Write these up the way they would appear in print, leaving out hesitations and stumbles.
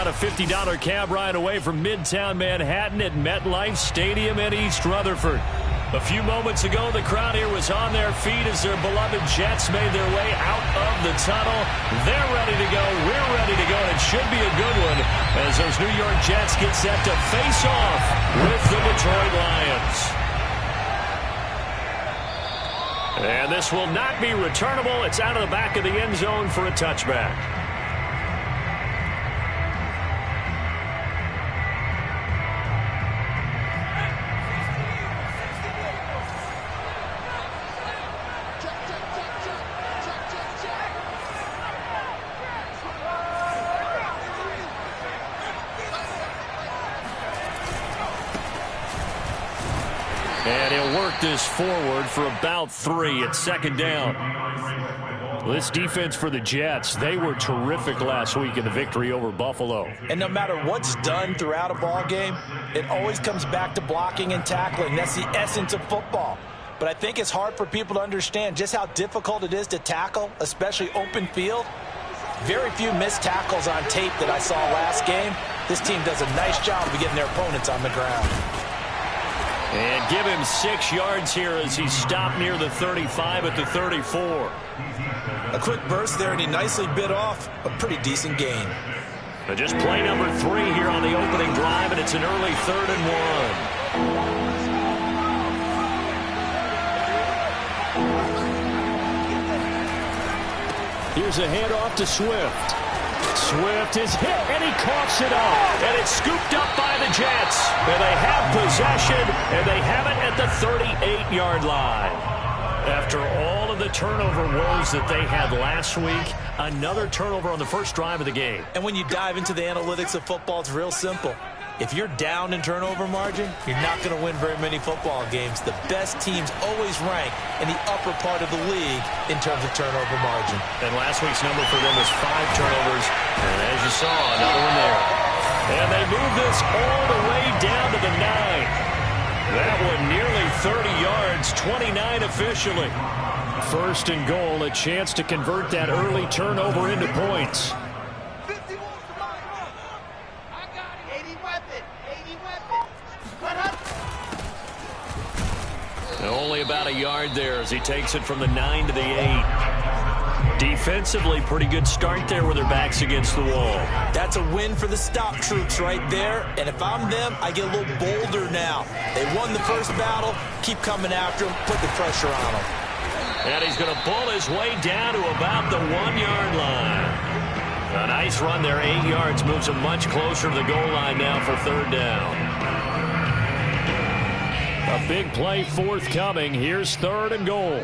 got a $50 cab ride away from Midtown Manhattan at MetLife Stadium in East Rutherford. A few moments ago, the crowd here was on their feet as their beloved Jets made their way out of the tunnel. They're ready to go. We're ready to go. It should be a good one as those New York Jets get set to face off with the Detroit Lions. And this will not be returnable. It's out of the back of the end zone for a touchback. And he'll work this forward for about 3 at second down. This defense for the Jets, they were terrific last week in the victory over Buffalo. And no matter what's done throughout a ball game, it always comes back to blocking and tackling. That's the essence of football. But I think it's hard for people to understand just how difficult it is to tackle, especially open field. Very few missed tackles on tape that I saw last game. This team does a nice job of getting their opponents on the ground. And give him 6 yards here as he stopped near the 35 at the 34. A quick burst there, and he nicely bit off a pretty decent gain. But just play number 3 here on the opening drive, and it's an early 3rd and 1. Here's a handoff to Swift. Swift is hit, and he coughs it up. And it's scooped up by the Jets. And they have possession, and they have it at the 38-yard line. After all of the turnover woes that they had last week, another turnover on the first drive of the game. And when you dive into the analytics of football, it's real simple. If you're down in turnover margin, you're not going to win very many football games. The best teams always rank in the upper part of the league in terms of turnover margin. And last week's number for them was 5 turnovers. And as you saw, another one there. And they move this all the way down to the 9. That one nearly 30 yards, 29 officially. 1st and goal, a chance to convert that early turnover into points. Only about a yard there as he takes it from the 9 to the 8. Defensively, pretty good start there with their backs against the wall. That's a win for the stop troops right there. And if I'm them, I get a little bolder now. They won the first battle. Keep coming after them. Put the pressure on them. And he's going to pull his way down to about the 1-yard line. A nice run there, 8 yards. Moves him much closer to the goal line now for 3rd down. A big play forthcoming. Here's 3rd and goal.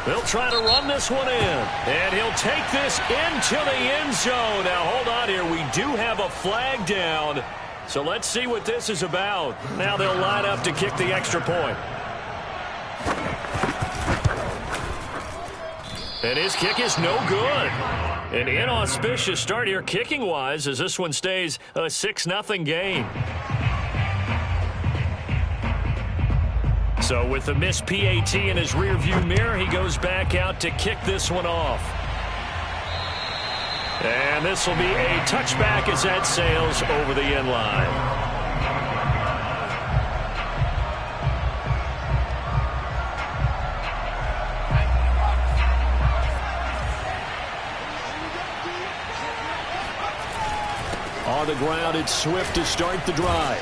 They'll try to run this one in. And he'll take this into the end zone. Now, hold on here. We do have a flag down. So let's see what this is about. Now they'll line up to kick the extra point. And his kick is no good. An inauspicious start here kicking-wise as this one stays a 6-0 game. So with the missed PAT in his rearview mirror, he goes back out to kick this one off. And this will be a touchback as that sails over the end line. On the ground, it's Swift to start the drive.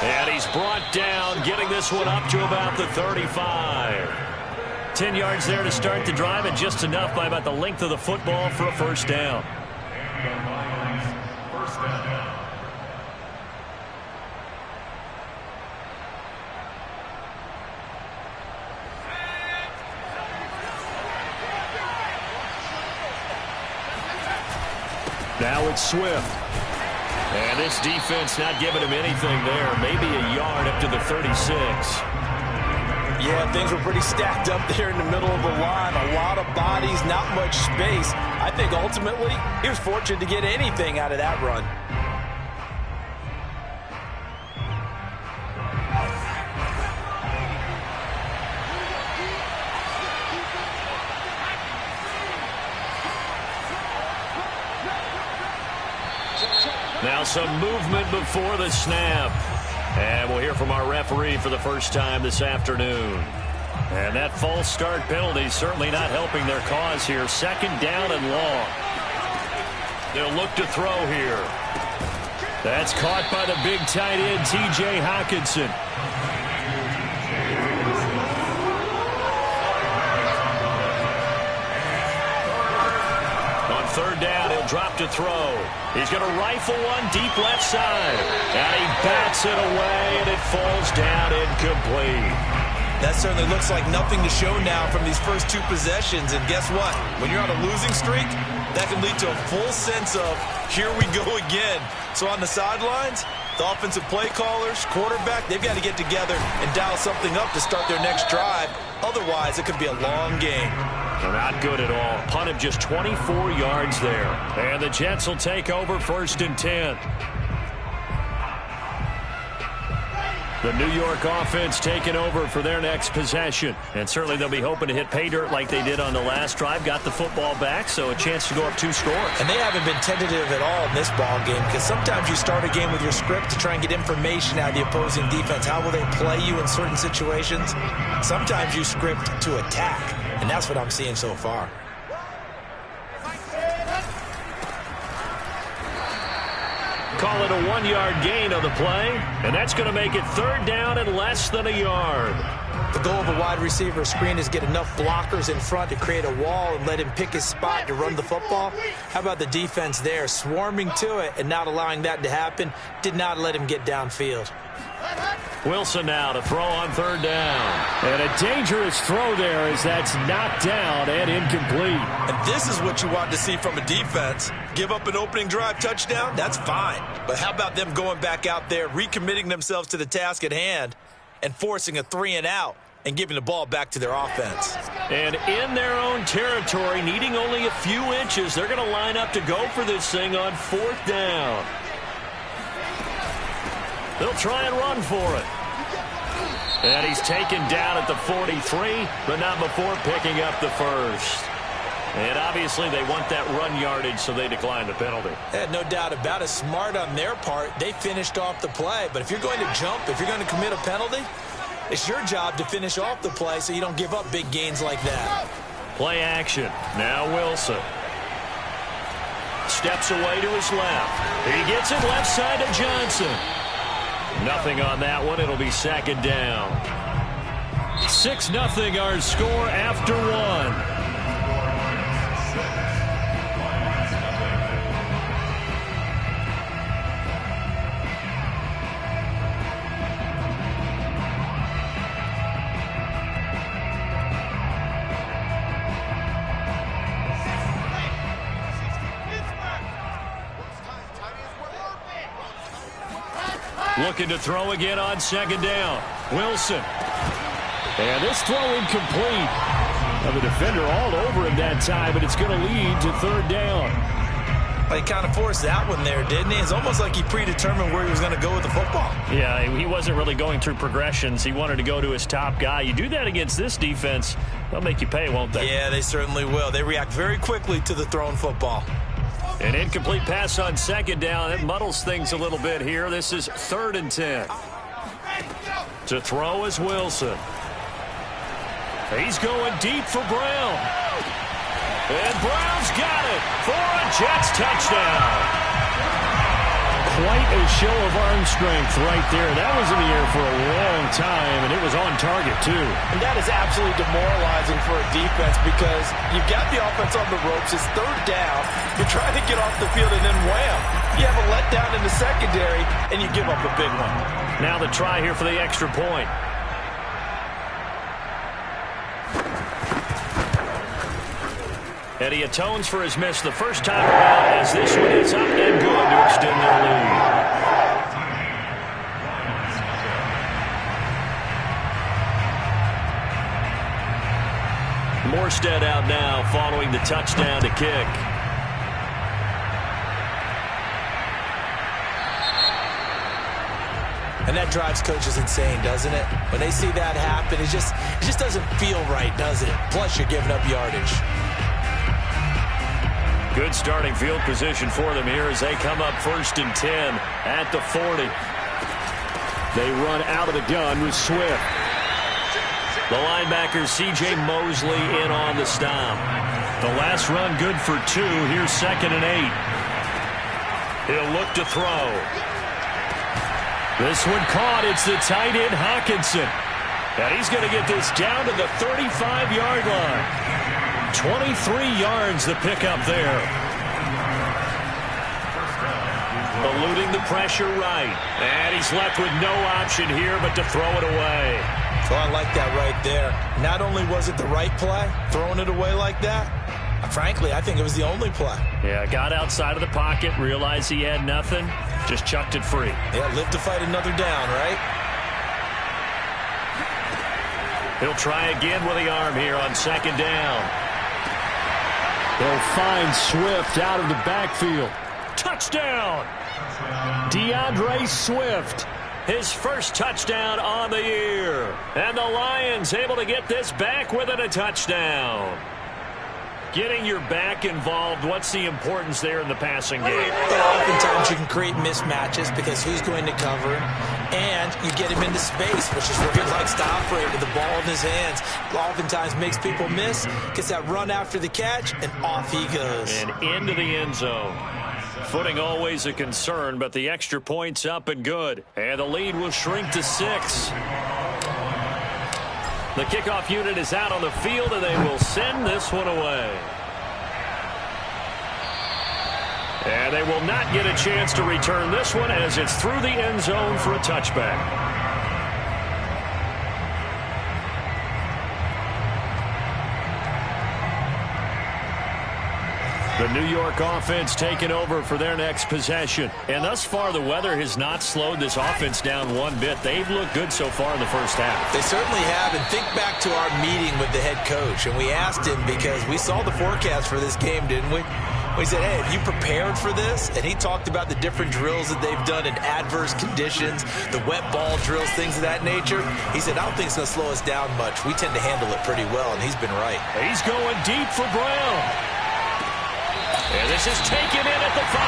And he's brought down, getting this one up to about the 35. 10 yards there to start the drive, and just enough by about the length of the football for a 1st down. Now it's Swift. And this defense not giving him anything there. Maybe a yard up to the 36. Yeah, things were pretty stacked up there in the middle of the line. A lot of bodies, not much space. I think ultimately he was fortunate to get anything out of that run. Now some movement before the snap. And we'll hear from our referee for the first time this afternoon. And that false start penalty certainly not helping their cause here. 2nd down and long. They'll look to throw here. That's caught by the big tight end, T.J. Hockenson. On 3rd down, he'll drop to throw. He's going to rifle one deep left side. And he bats it away, and it falls down incomplete. That certainly looks like nothing to show now from these first 2 possessions. And guess what? When you're on a losing streak, that can lead to a full sense of, here we go again. So on the sidelines, the offensive play callers, quarterback, they've got to get together and dial something up to start their next drive. Otherwise, it could be a long game. Not good at all. Punt of just 24 yards there. And the Jets will take over 1st and 10. The New York offense taking over for their next possession. And certainly they'll be hoping to hit pay dirt like they did on the last drive. Got the football back, so a chance to go up 2 scores. And they haven't been tentative at all in this ball game, because sometimes you start a game with your script to try and get information out of the opposing defense. How will they play you in certain situations? Sometimes you script to attack, and that's what I'm seeing so far. Call it a 1-yard gain on the play, and that's going to make it 3rd down and less than a yard. The goal of a wide receiver screen is get enough blockers in front to create a wall and let him pick his spot to run the football. How about the defense there, swarming to it and not allowing that to happen? Did not let him get downfield. Wilson now to throw on 3rd down. And a dangerous throw there as that's knocked down and incomplete. And this is what you want to see from a defense. Give up an opening drive touchdown, that's fine. But how about them going back out there, recommitting themselves to the task at hand, and forcing a 3-and-out and giving the ball back to their offense. And in their own territory, needing only a few inches, they're going to line up to go for this thing on 4th down. They'll try and run for it. And he's taken down at the 43, but not before picking up the first. And obviously they want that run yardage, so they decline the penalty. No doubt about it. Smart on their part. They finished off the play. But if you're going to jump, if you're going to commit a penalty, it's your job to finish off the play so you don't give up big gains like that. Play action. Now Wilson. Steps away to his left. He gets it left side to Johnson. Nothing on that one. It'll be 2nd down. 6-0 our score after 1. Looking to throw again on 2nd down. Wilson. And this throw incomplete. Now the defender all over him that time, but it's going to lead to 3rd down. Well, he kind of forced that one there, didn't he? It's almost like he predetermined where he was going to go with the football. Yeah, he wasn't really going through progressions. He wanted to go to his top guy. You do that against this defense, they'll make you pay, won't they? Yeah, they certainly will. They react very quickly to the thrown football. An incomplete pass on 2nd down. It muddles things a little bit here. This is 3rd and 10. To throw is Wilson. He's going deep for Brown. And Brown's got it for a Jets touchdown. Quite a show of arm strength right there. That was in the air for a long time, and it was on target, too. And that is absolutely demoralizing for a defense because you've got the offense on the ropes. It's 3rd down. You're trying to get off the field, and then wham, you have a letdown in the secondary, and you give up a big one. Now the try here for the extra point. And he atones for his miss the first time around as this one is up and good to extend their lead. Morstead out now following the touchdown to kick. And that drives coaches insane, doesn't it? When they see that happen, it just doesn't feel right, does it? Plus, you're giving up yardage. Good starting field position for them here as they come up 1st and 10 at the 40. They run out of the gun with Swift. The linebacker C.J. Mosley in on the stop. The last run good for 2. Here's 2nd and 8. He'll look to throw. This one caught. It's the tight end Hockenson. And he's going to get this down to the 35-yard line. 23 yards the pickup there. Eluding the pressure right. And he's left with no option here but to throw it away. So I like that right there. Not only was it the right play, throwing it away like that, frankly, I think it was the only play. Yeah, got outside of the pocket, realized he had nothing, just chucked it free. Yeah, live to fight another down, right? He'll try again with the arm here on 2nd down. They'll find Swift out of the backfield. Touchdown! DeAndre Swift. His first touchdown on the year. And the Lions able to get this back within a touchdown. Getting your back involved, what's the importance there in the passing game? Oftentimes you can create mismatches because who's going to cover him, and you get him into space, which is where he likes to operate with the ball in his hands. Oftentimes makes people miss, gets that run after the catch, and off he goes. And into the end zone. Footing always a concern, but the extra point's up and good. And the lead will shrink to 6. The kickoff unit is out on the field, and they will send this one away. And they will not get a chance to return this one as it's through the end zone for a touchback. The New York offense taking over for their next possession. And thus far, the weather has not slowed this offense down one bit. They've looked good so far in the first half. They certainly have. And think back to our meeting with the head coach. And we asked him because we saw the forecast for this game, didn't we? We said, hey, have you prepared for this? And he talked about the different drills that they've done in adverse conditions, the wet ball drills, things of that nature. He said, I don't think it's going to slow us down much. We tend to handle it pretty well, and he's been right. He's going deep for Brown. And this is taken in at the 5.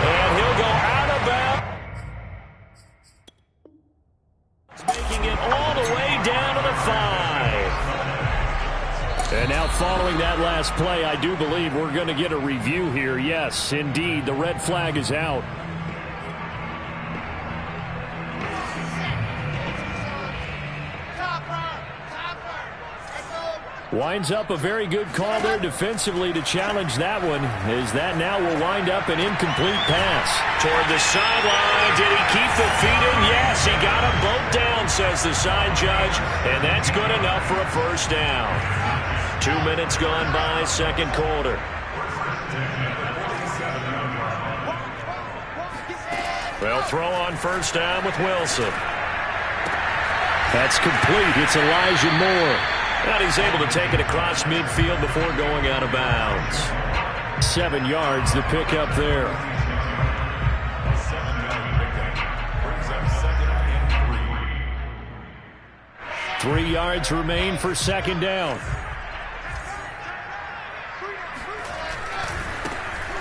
And he'll go out of bounds. Making it all the way down to the 5. And now following that last play, I do believe we're going to get a review here. Yes, indeed, the red flag is out. Winds up a very good call there defensively to challenge that one, as that now will wind up an incomplete pass. Toward the sideline, did he keep the feet in? Yes, he got them both down, says the side judge, and that's good enough for a first down. 2 minutes gone by, second quarter. They'll throw on first down with Wilson. That's complete. It's Elijah Moore. And he's able to take it across midfield before going out of bounds. 7 yards to pick up there. Three yards remain for second down.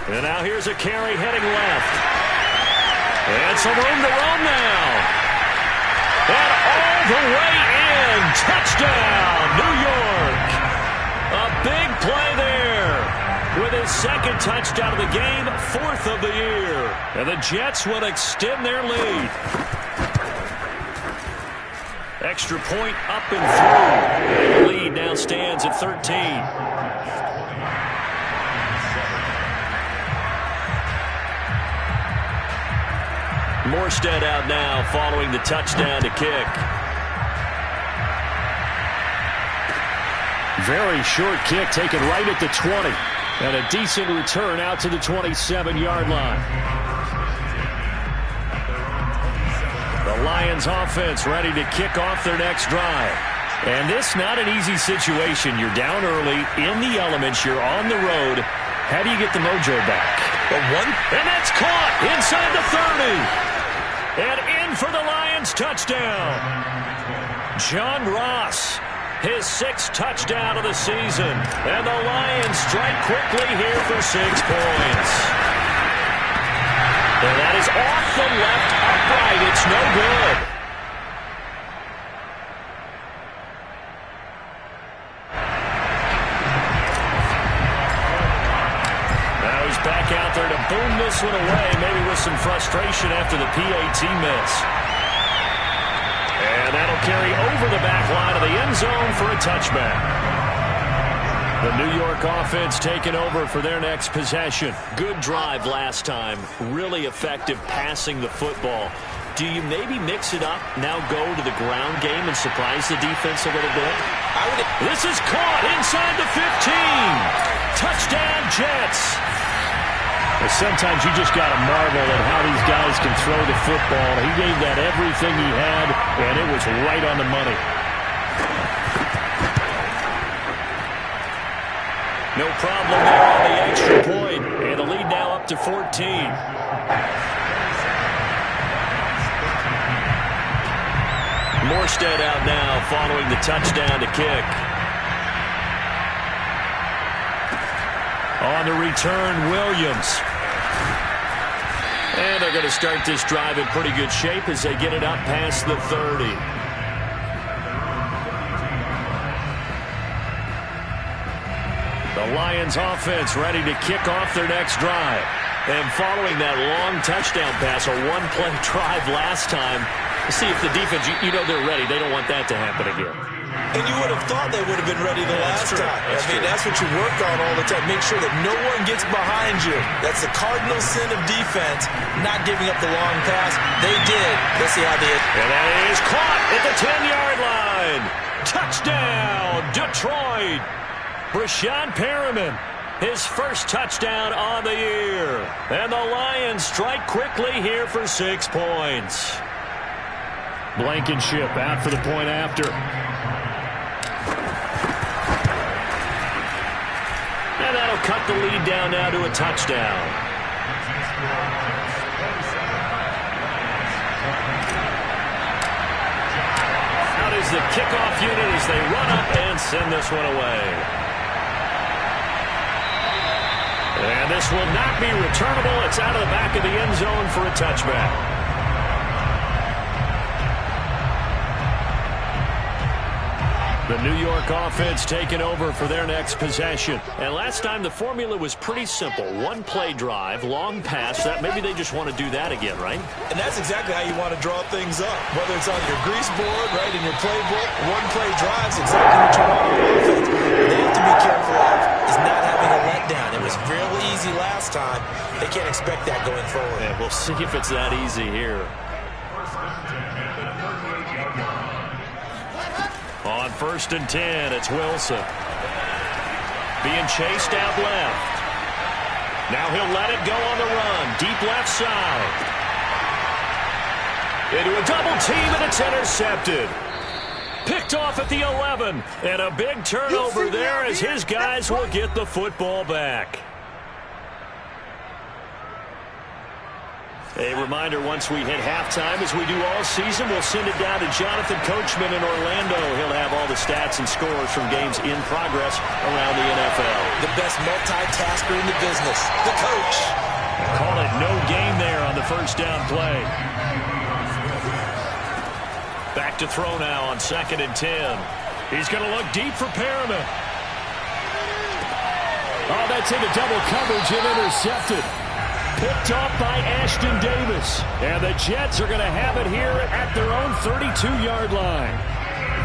And now here's a carry heading left. And some room to run now. And all the way in. Touchdown, New York. A big play there. With his second touchdown of the game, 4th of the year. And the Jets will extend their lead. Extra point up and through. And the lead now stands at 13. Morstead out now following the touchdown to kick. Very short kick taken right at the 20. And a decent return out to the 27-yard line. The Lions offense ready to kick off their next drive. And this not an easy situation. You're down early, in the elements, you're on the road. How do you get the mojo back? And that's caught inside the 30. And in for the Lions touchdown. John Ross his 6th touchdown of the season. And the Lions strike quickly here for 6 points. And that is off the left upright. It's no good. Now he's back out there to boom this one away, maybe with some frustration after the PAT miss. And that'll carry over the back line of the end zone for a touchback. The New York offense taking over for their next possession. Good drive last time. Really effective passing the football. Do you maybe mix it up, now go to the ground game and surprise the defense a little bit? This is caught inside the 15. Touchdown, Jets. Well, sometimes you just got to marvel at how these guys can throw the football. He gave that everything he had, and it was right on the money. No problem there on the extra point. And the lead now up to 14. Morstead out now following the touchdown to kick. On the return, Williams. And they're going to start this drive in pretty good shape as they get it up past the 30. The Lions offense ready to kick off their next drive. And following that long touchdown pass, a one-play drive last time, see if the defense, you know they're ready. They don't want that to happen again. And you would have thought they would have been ready the last time. That's what you work on all the time. Make sure that no one gets behind you. That's the cardinal sin of defense, not giving up the long pass. They did. Let's see how they hit. And that is caught at the 10-yard line. Touchdown, Detroit. Breshad Perriman, his first touchdown on the year. And the Lions strike quickly here for 6 points. Blankenship out for the point after. And that'll cut the lead down now to a touchdown. Out is the kickoff unit as they run up and send this one away. And this will not be returnable. It's out of the back of the end zone for a touchback. The New York offense taking over for their next possession. And last time the formula was pretty simple. One-play drive, long pass. That maybe they just want to do that again, right? And that's exactly how you want to draw things up. Whether it's on your grease board, right, in your playbook, one-play drives, exactly what you want on offense. What they have to be careful of is not having a letdown. It was real easy last time. They can't expect that going forward. Yeah, we'll see if it's that easy here. On 1st and 10, it's Wilson. Being chased out left. Now he'll let it go on the run. Deep left side. Into a double team, and it's intercepted. Picked off at the 11. And a big turnover there as his guys will get the football back. A reminder, once we hit halftime, as we do all season, we'll send it down to Jonathan Coachman in Orlando. He'll have all the stats and scores from games in progress around the NFL. The best multitasker in the business, the coach. Call it no gain there on the first down play. Back to throw now on 2nd and 10. He's going to look deep for Perriman. Oh, that's into double coverage and intercepted. Picked off by Ashton Davis. And the Jets are going to have it here at their own 32-yard line.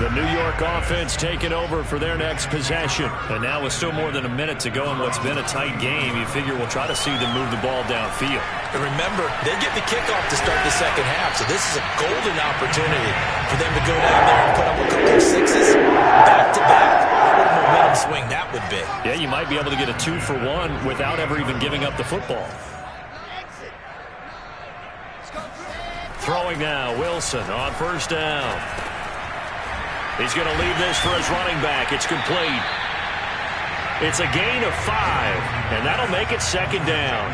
The New York offense taking over for their next possession. And now with still more than a minute to go in what's been a tight game, you figure we'll try to see them move the ball downfield. And remember, they get the kickoff to start the second half, so this is a golden opportunity for them to go down there and put up a couple of sixes back-to-back. What a momentum swing that would be. Yeah, you might be able to get a 2-for-1 without ever even giving up the football. Throwing now, Wilson on 1st down. He's going to leave this for his running back. It's complete. It's a gain of 5, and that'll make it 2nd down.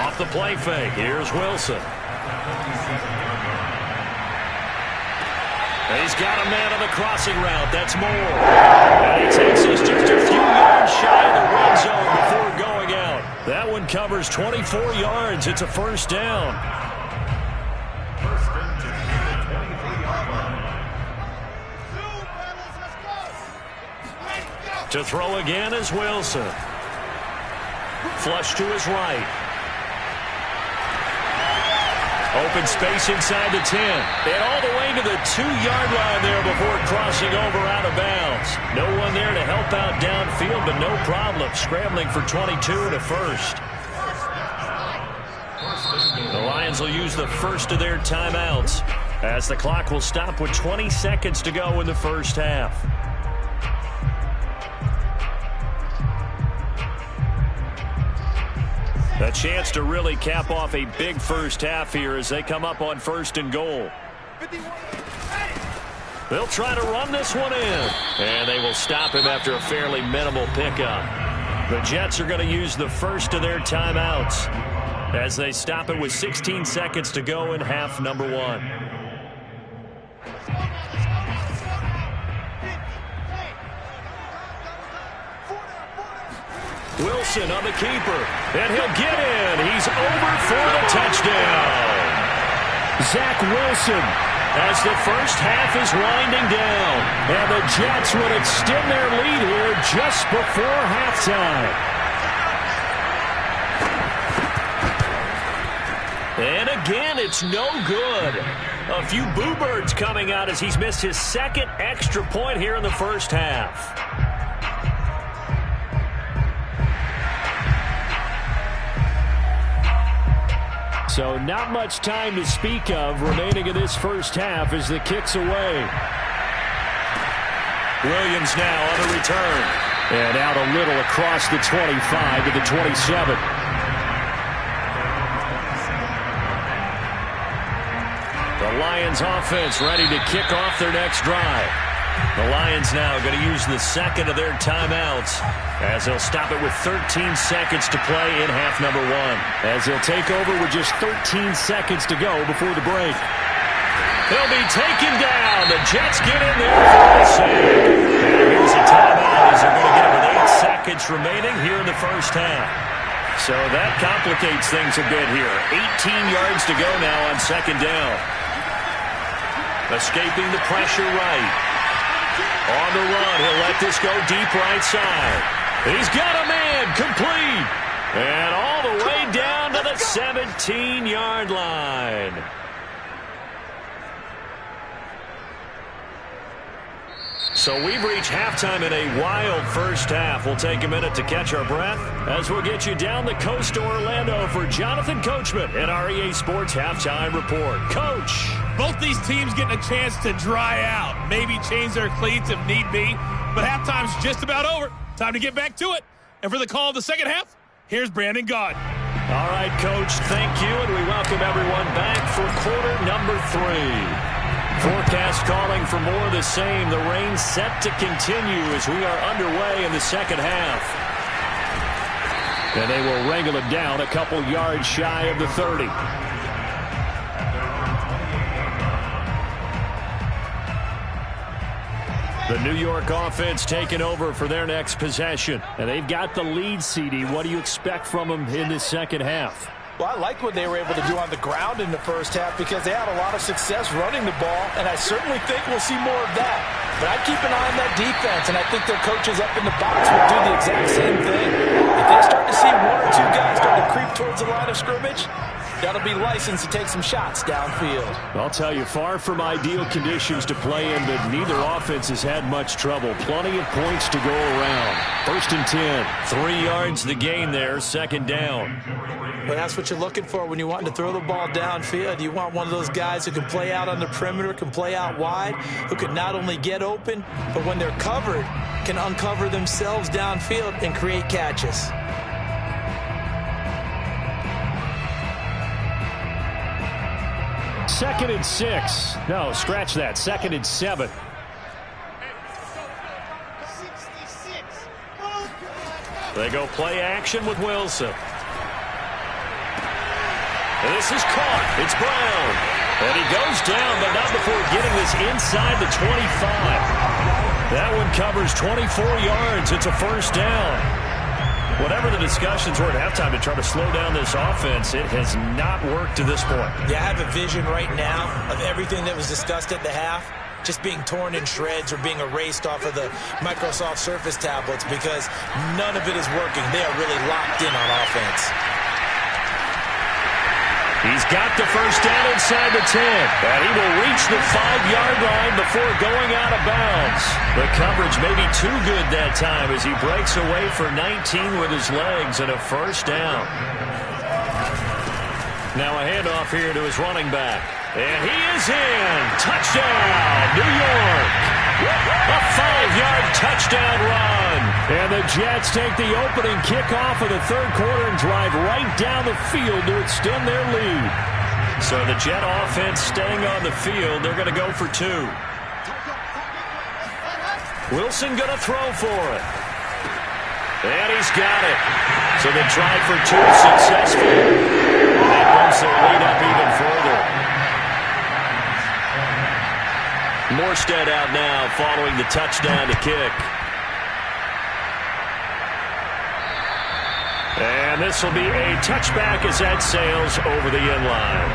Off the play fake, here's Wilson. He's got a man on the crossing route. That's Moore. And he takes us just a few yards shy of the red zone before going out. That one covers 24 yards. It's a first down. To throw again is Wilson. Flush to his right. Open space inside the 10. And all the way to the 2-yard line there before crossing over out of bounds. No one there to help out downfield, but no problem. Scrambling for 22 and a first. The Lions will use the first of their timeouts as the clock will stop with 20 seconds to go in the first half. A chance to really cap off a big first half here as they come up on 1st and goal. They'll try to run this one in. And they will stop him after a fairly minimal pickup. The Jets are going to use the first of their timeouts as they stop it with 16 seconds to go in half number 1. Wilson on the keeper, and he'll get in. He's over for the touchdown. Zach Wilson as the first half is winding down, and the Jets would extend their lead here just before halftime. And again, it's no good. A few boo birds coming out as he's missed his second extra point here in the first half. So not much time to speak of remaining in this first half as the kick's away. Williams now on the return. And out a little across the 25 to the 27. The Lions offense ready to kick off their next drive. The Lions now going to use the second of their timeouts as they'll stop it with 13 seconds to play in half number 1. As they'll take over with just 13 seconds to go before the break. They'll be taken down. The Jets get in there for the save. And here's a timeout as they're going to get it with 8 seconds remaining here in the first half. So that complicates things a bit here. 18 yards to go now on second down. Escaping the pressure right. On the run, he'll let this go deep right side. He's got a man, complete. And all the way down to the 17-yard line. So we've reached halftime in a wild first half. We'll take a minute to catch our breath as we'll get you down the coast to Orlando for Jonathan Coachman at our EA Sports Halftime Report. Coach. Both these teams getting a chance to dry out, maybe change their cleats if need be, but halftime's just about over. Time to get back to it. And for the call of the second half, here's Brandon Gaudin. All right, Coach, thank you, and we welcome everyone back for quarter number 3. Forecast calling for more of the same. The rain set to continue as we are underway in the second half. And they will wrangle it down a couple yards shy of the 30. The New York offense taking over for their next possession. And they've got the lead, CD. What do you expect from them in this second half? Well, I like what they were able to do on the ground in the first half because they had a lot of success running the ball, and I certainly think we'll see more of that. But I'd keep an eye on that defense, and I think their coaches up in the box will do the exact same thing. If they start to see 1 or 2 guys start to creep towards the line of scrimmage, that'll be licensed to take some shots downfield. I'll tell you, far from ideal conditions to play in, but neither offense has had much trouble. Plenty of points to go around. 1st and 10. 3 yards the gain there, second down. Well, that's what you're looking for when you want to throw the ball downfield. You want one of those guys who can play out on the perimeter, can play out wide, who can not only get open, but when they're covered, can uncover themselves downfield and create catches. Second and 6. No, scratch that. Second and 7. They go play action with Wilson. And this is caught. It's Brown. And he goes down, but not before getting this inside the 25. That one covers 24 yards. It's a first down. Whatever the discussions were at halftime to try to slow down this offense, it has not worked to this point. Yeah, I have a vision right now of everything that was discussed at the half just being torn in shreds or being erased off of the Microsoft Surface tablets because none of it is working. They are really locked in on offense. He's got the first down inside the 10. And he will reach the 5-yard line before going out of bounds. The coverage may be too good that time as he breaks away for 19 with his legs and a first down. Now a handoff here to his running back. And he is in. Touchdown, New York. A 5-yard touchdown run. And the Jets take the opening kickoff of the third quarter and drive right down the field to extend their lead. So the Jet offense staying on the field. They're going to go for 2. Wilson going to throw for it. And he's got it. So the try for 2 successful. And that bumps their lead up even further. Morstead out now following the touchdown to kick. And this will be a touchback as that sails over the end line.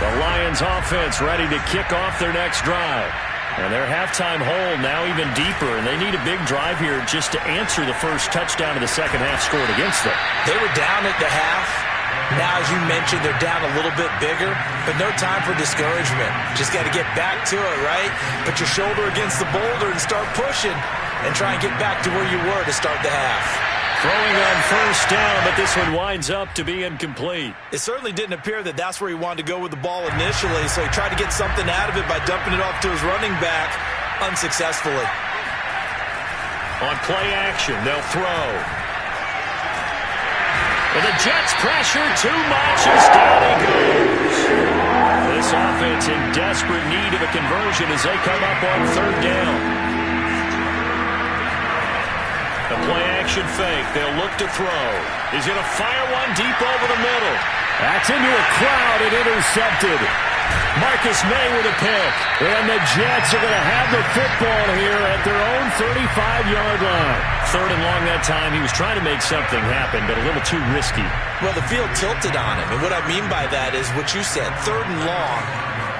The Lions offense ready to kick off their next drive. And their halftime hole now even deeper, and they need a big drive here just to answer the first touchdown of the second half scored against them. They were down at the half. Now, as you mentioned, they're down a little bit bigger, but no time for discouragement. Just got to get back to it, right? Put your shoulder against the boulder and start pushing and try and get back to where you were to start the half. Throwing on first down, but this one winds up to be incomplete. It certainly didn't appear that that's where he wanted to go with the ball initially, so he tried to get something out of it by dumping it off to his running back unsuccessfully. On play action, they'll throw. And the Jets pressure too much as down he goes. This offense in desperate need of a conversion as they come up on third down. The play action fake. They'll look to throw. He's going to fire one deep over the middle. That's into a crowd and intercepted. Marcus May with a pick. And the Jets are going to have the football here at their own 35-yard line. Third and long that time. He was trying to make something happen, but a little too risky. Well, the field tilted on him. And what I mean by that is what you said. Third and long.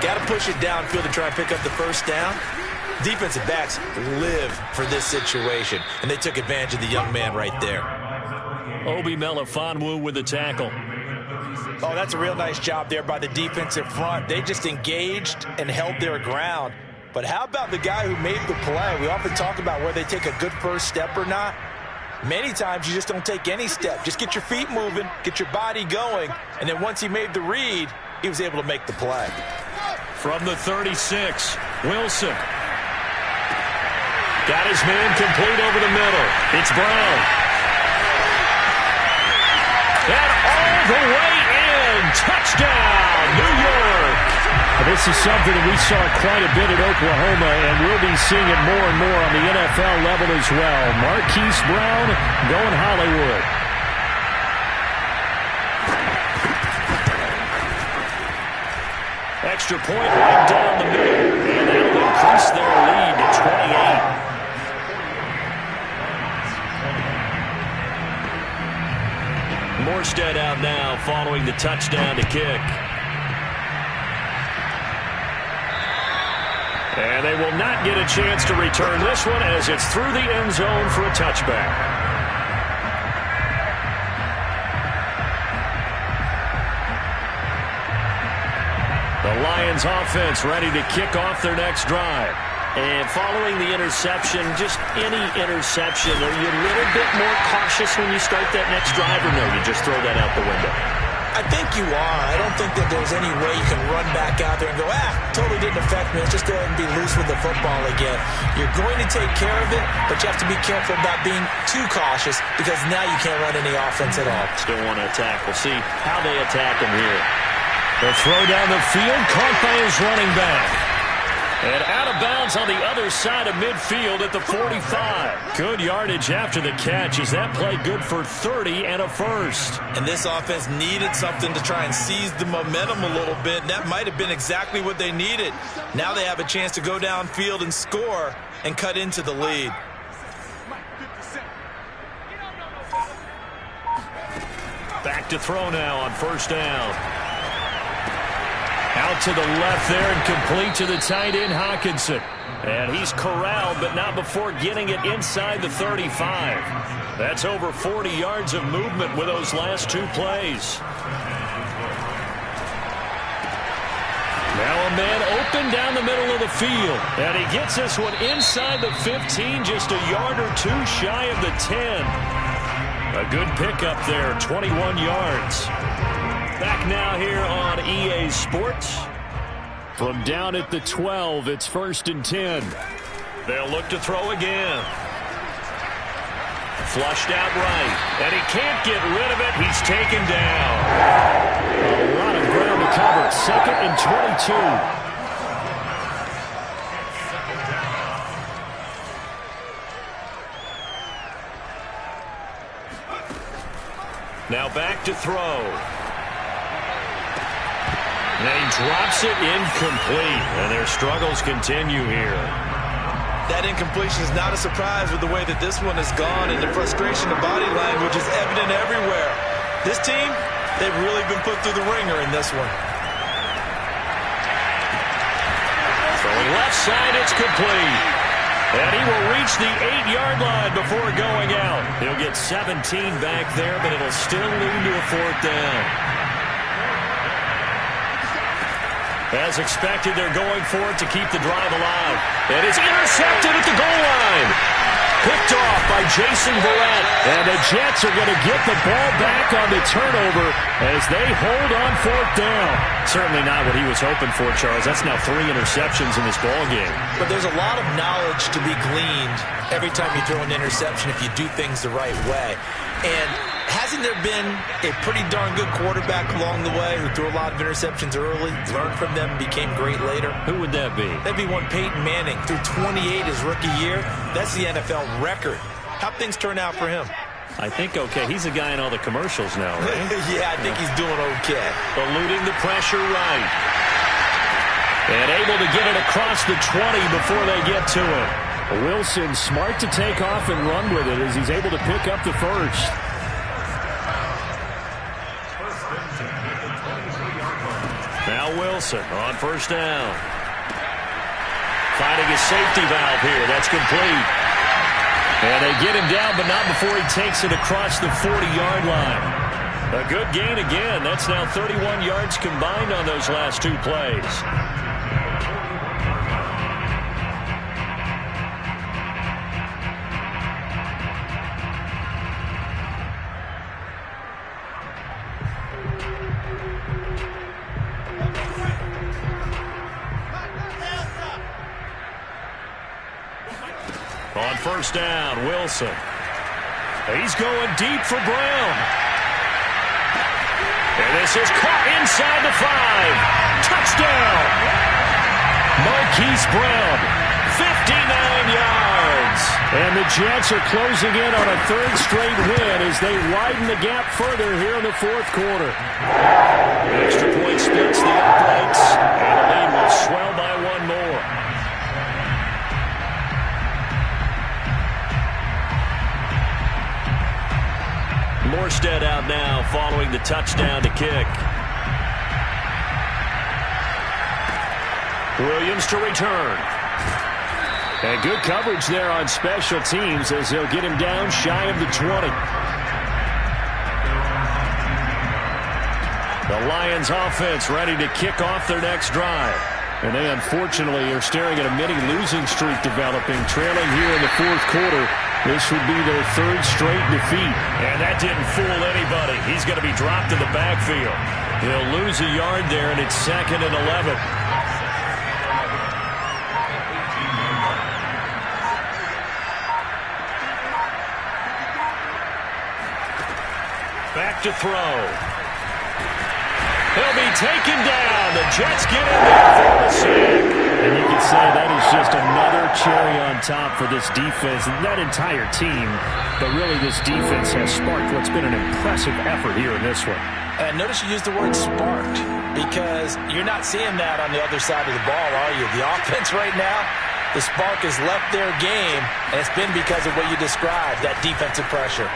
Got to push it downfield to try and pick up the first down. Defensive backs live for this situation. And they took advantage of the young man right there. Obi Melifonwu with the tackle. Oh, that's a real nice job there by the defensive front. They just engaged and held their ground. But how about the guy who made the play? We often talk about whether they take a good first step or not. Many times you just don't take any step. Just get your feet moving, get your body going, and then once he made the read, he was able to make the play. From the 36, Wilson. Got his man complete over the middle. It's Brown. And all the way in. Touchdown, New York. This is something that we saw quite a bit at Oklahoma, and we'll be seeing it more and more on the NFL level as well. Marquise Brown going Hollywood. Extra point right down the middle, and that'll increase their lead to 28. Morstead out now following the touchdown to kick. And they will not get a chance to return this one as it's through the end zone for a touchback. The Lions offense ready to kick off their next drive. And following the interception, just any interception, are you a little bit more cautious when you start that next drive, or no, you just throw that out the window? I think you are. I don't think that there's any way you can run back out there and go, totally didn't affect me. Let's just go ahead and be loose with the football again. You're going to take care of it, but you have to be careful about being too cautious because now you can't run any offense at all. Still want to attack. We'll see how they attack him here. The throw down the field, caught by his running back. And out of bounds on the other side of midfield at the 45. Good yardage after the catch as that play good for 30 and a first. And this offense needed something to try and seize the momentum a little bit. And that might have been exactly what they needed. Now they have a chance to go downfield and score and cut into the lead. Back to throw now on first down. Out to the left there and complete to the tight end, Hockenson. And he's corralled, but not before getting it inside the 35. That's over 40 yards of movement with those last two plays. Now a man open down the middle of the field. And he gets this one inside the 15, just a yard or two shy of the 10. A good pickup there, 21 yards. Back now here on EA Sports. From down at the 12, it's 1st and 10. They'll look to throw again. Flushed out right. And he can't get rid of it. He's taken down. A lot of ground to cover. 2nd and 22. Now back to throw. And he drops it incomplete. And their struggles continue here. That incompletion is not a surprise with the way that this one has gone, and the frustration of body language is evident everywhere. This team, they've really been put through the ringer in this one. Throwing left side, it's complete. And he will reach the 8-yard line before going out. He'll get 17 back there, but it'll still lead to a 4th down. As expected, they're going for it to keep the drive alive. And it's intercepted at the goal line. Picked off by Jason Verrett. And the Jets are going to get the ball back on the turnover as they hold on 4th down. Certainly not what he was hoping for, Charles. That's now 3 interceptions in this ball game. But there's a lot of knowledge to be gleaned every time you throw an interception if you do things the right way. And hasn't there been a pretty darn good quarterback along the way who threw a lot of interceptions early, learned from them, became great later? Who would that be? That'd be one Peyton Manning. Threw 28 his rookie year. That's the NFL record. How'd things turn out for him? I think okay. He's a guy in all the commercials now, right? Yeah, I think he's doing okay. Eluding the pressure right. And able to get it across the 20 before they get to it. Wilson smart to take off and run with it as he's able to pick up the first. Now Wilson on first down. Finding his safety valve here. That's complete. And they get him down, but not before he takes it across the 40-yard line. A good gain again. That's now 31 yards combined on those last two plays. On first down, Wilson. He's going deep for Brown. And this is caught inside the 5. Touchdown. Marquise Brown, 59 yards. And the Jets are closing in on a 3rd straight win as they widen the gap further here in the 4th quarter. Extra point splits the uprights, and the lead will swell by one more. Morstead out now following the touchdown to kick. Williams to return. And good coverage there on special teams as they'll get him down shy of the 20. The Lions offense ready to kick off their next drive. And they unfortunately are staring at a mini losing streak developing, trailing here in the 4th quarter. This would be their 3rd straight defeat. And that didn't fool anybody. He's going to be dropped in the backfield. He'll lose a yard there, and it's 2nd and 11. Back to throw. He'll be taken down. The Jets get in there for the sack. And you could say that is just another cherry on top for this defense and that entire team. But really, this defense has sparked what's been an impressive effort here in this one. Notice you used the word sparked because you're not seeing that on the other side of the ball, are you? The offense right now, the spark has left their game, and it's been because of what you described, that defensive pressure.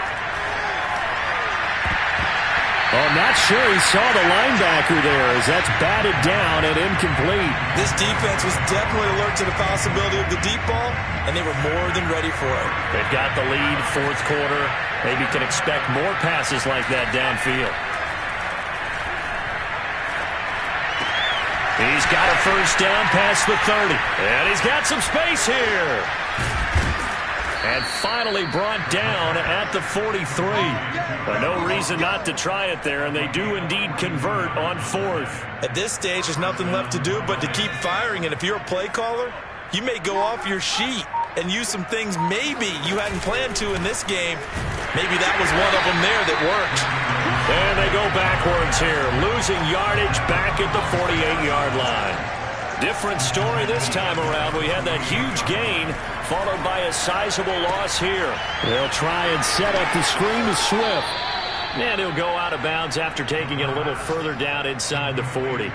Oh, not sure he saw the linebacker there as that's batted down and incomplete. This defense was definitely alert to the possibility of the deep ball, and they were more than ready for it. They've got the lead, fourth quarter. Maybe can expect more passes like that downfield. He's got a first down past the 30. And he's got some space here. And finally brought down at the 43. But no reason not to try it there, and they do indeed convert on fourth. At this stage, there's nothing left to do but to keep firing, and if you're a play caller, you may go off your sheet and use some things maybe you hadn't planned to in this game. Maybe that was one of them there that worked. And they go backwards here, losing yardage back at the 48-yard line. Different story this time around. We had that huge gain, followed by a sizable loss here. They'll try and set up the screen to Swift. And he'll go out of bounds after taking it a little further down inside the 40.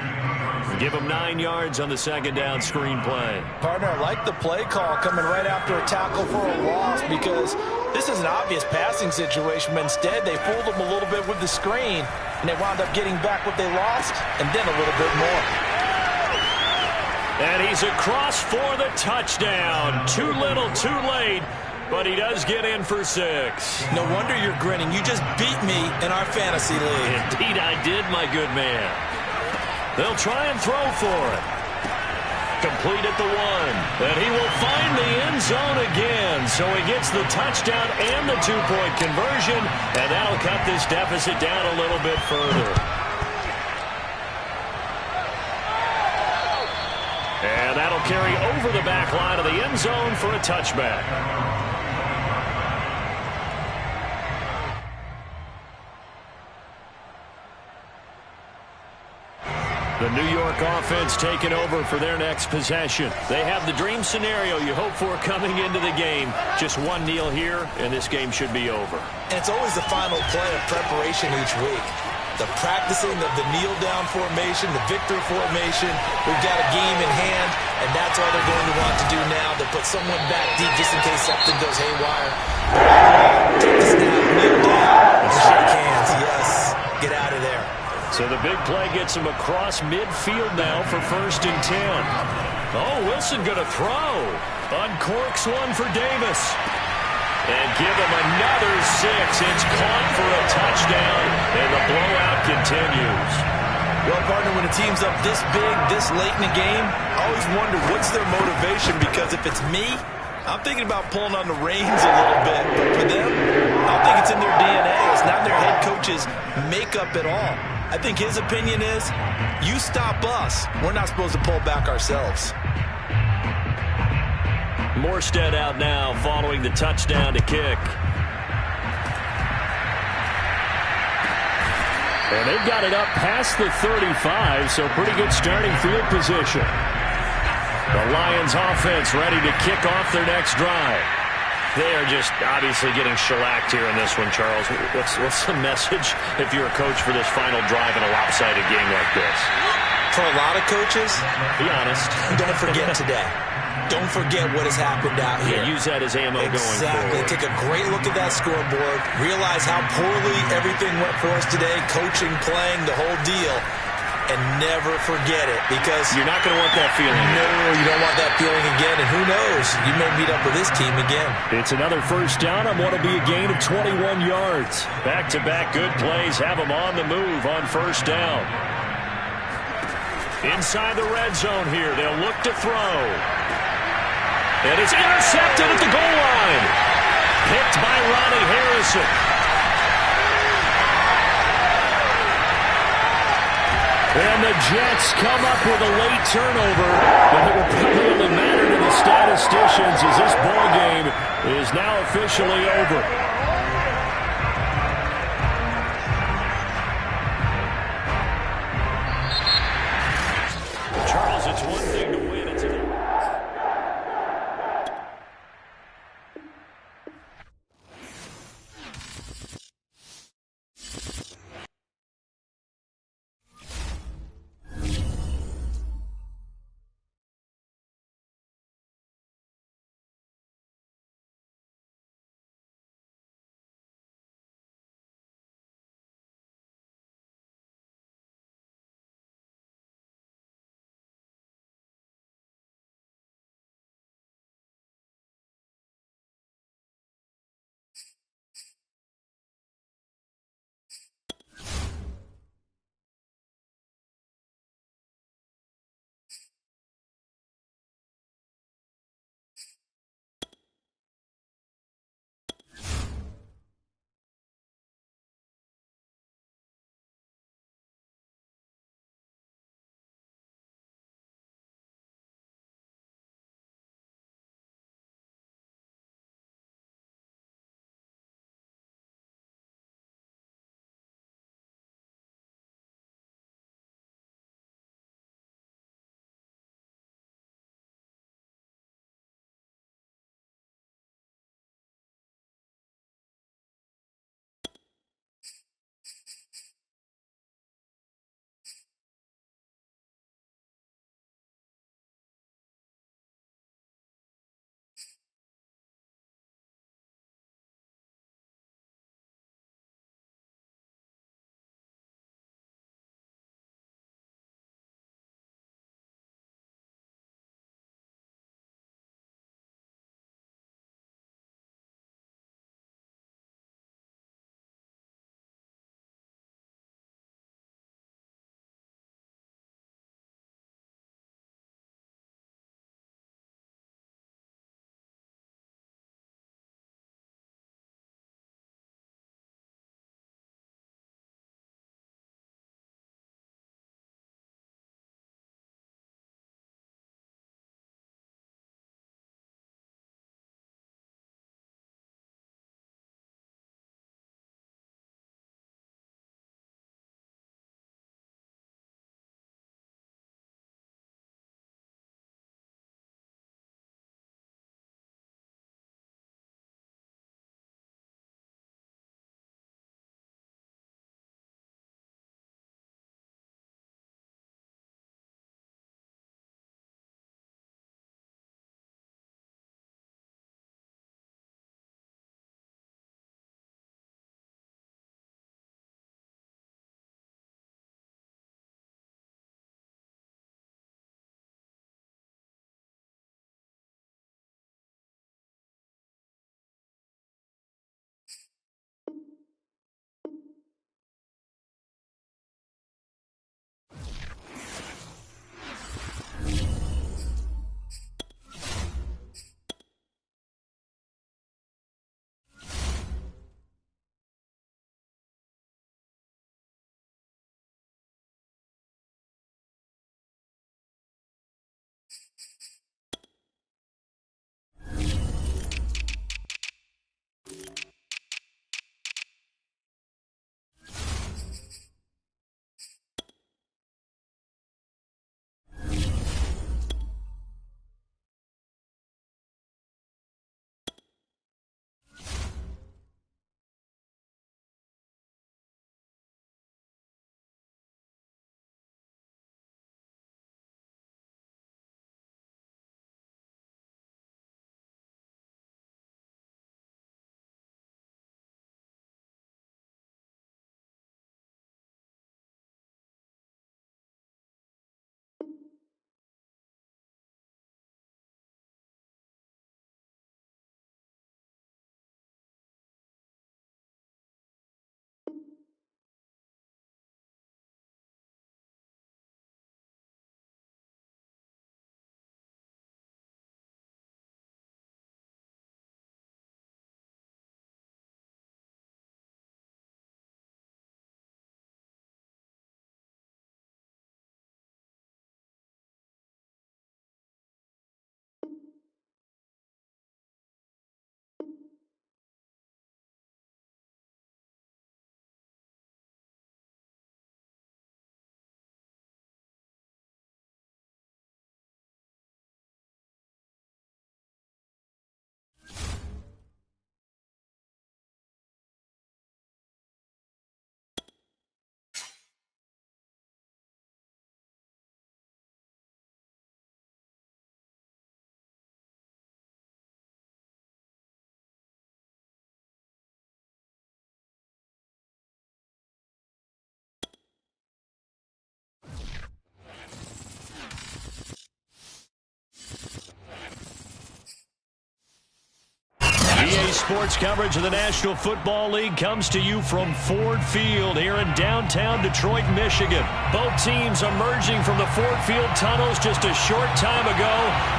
Give him 9 yards on the second down screen play. Partner, I like the play call coming right after a tackle for a loss because this is an obvious passing situation, but instead they fooled them a little bit with the screen, and they wound up getting back what they lost and then a little bit more. And he's across for the touchdown. Too little, too late, but he does get in for 6. No wonder you're grinning. You just beat me in our fantasy league. Indeed I did, my good man. They'll try and throw for it. Complete at the 1. And he will find the end zone again. So he gets the touchdown and the 2-point conversion. And that'll cut this deficit down a little bit further. And that'll carry over the back line of the end zone for a touchback. The New York offense taking over for their next possession. They have the dream scenario you hope for coming into the game. Just one kneel here, and this game should be over. And it's always the final play of preparation each week. The practicing of the kneel-down formation, the victory formation. We've got a game in hand, and that's all they're going to want to do now, to put someone back deep just in case something goes haywire. Take the snap, kneel down, and shake hands. Yes, get out of there. So the big play gets him across midfield now for 1st and 10. Oh, Wilson going to throw. Uncorks one for Davis. And give him another 6. It's caught for a touchdown, and the blowout continues. Well, partner, when a team's up this big, this late in the game, I always wonder what's their motivation, because if it's me, I'm thinking about pulling on the reins a little bit. But for them, I don't think it's in their DNA. It's not their head coach's makeup at all. I think his opinion is, you stop us, we're not supposed to pull back ourselves. Morstead out now following the touchdown to kick. And they've got it up past the 35, so pretty good starting field position. The Lions offense ready to kick off their next drive. They are just obviously getting shellacked here in this one, Charles. What's the message if you're a coach for this final drive in a lopsided game like this? For a lot of coaches, be honest, don't forget today. Don't forget what has happened out here. Yeah, use that as ammo going forward. Exactly. Take a great look at that scoreboard. Realize how poorly everything went for us today. Coaching, playing, the whole deal. And never forget it, because you're not going to want that feeling. No, you don't want that feeling again. And who knows? You may meet up with this team again. It's another first down on what will be a gain of 21 yards. Back-to-back good plays have them on the move on first down. Inside the red zone here. They'll look to throw. And it's intercepted at the goal line. Picked by Ronnie Harrison. And the Jets come up with a late turnover, but it will probably only matter to the statisticians as this ball game is now officially over. Charles, it's one thing to win. It's another. NBA sports coverage of the National Football League comes to you from Ford Field here in downtown Detroit, Michigan. Both teams emerging from the Ford Field tunnels just a short time ago.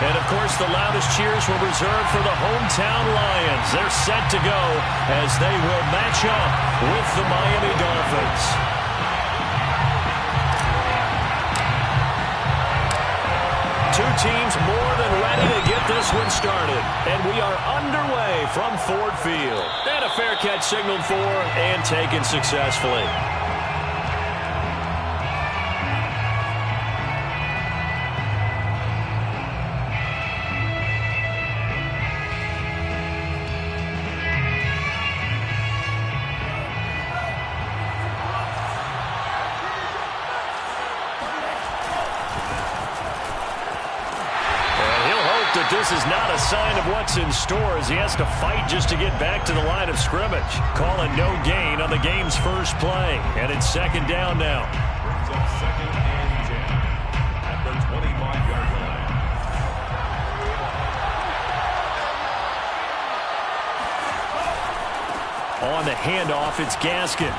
And, of course, the loudest cheers were reserved for the hometown Lions. They're set to go as they will match up with the Miami Dolphins. Two teams more than ready to get this one started. And we are underway from Ford Field. And a fair catch signaled for and taken successfully. This is not a sign of what's in store as he has to fight just to get back to the line of scrimmage. Calling no gain on the game's first play. And it's second down now. Brings up second and 10 at the 25-yard line. On the handoff, it's Gaskin.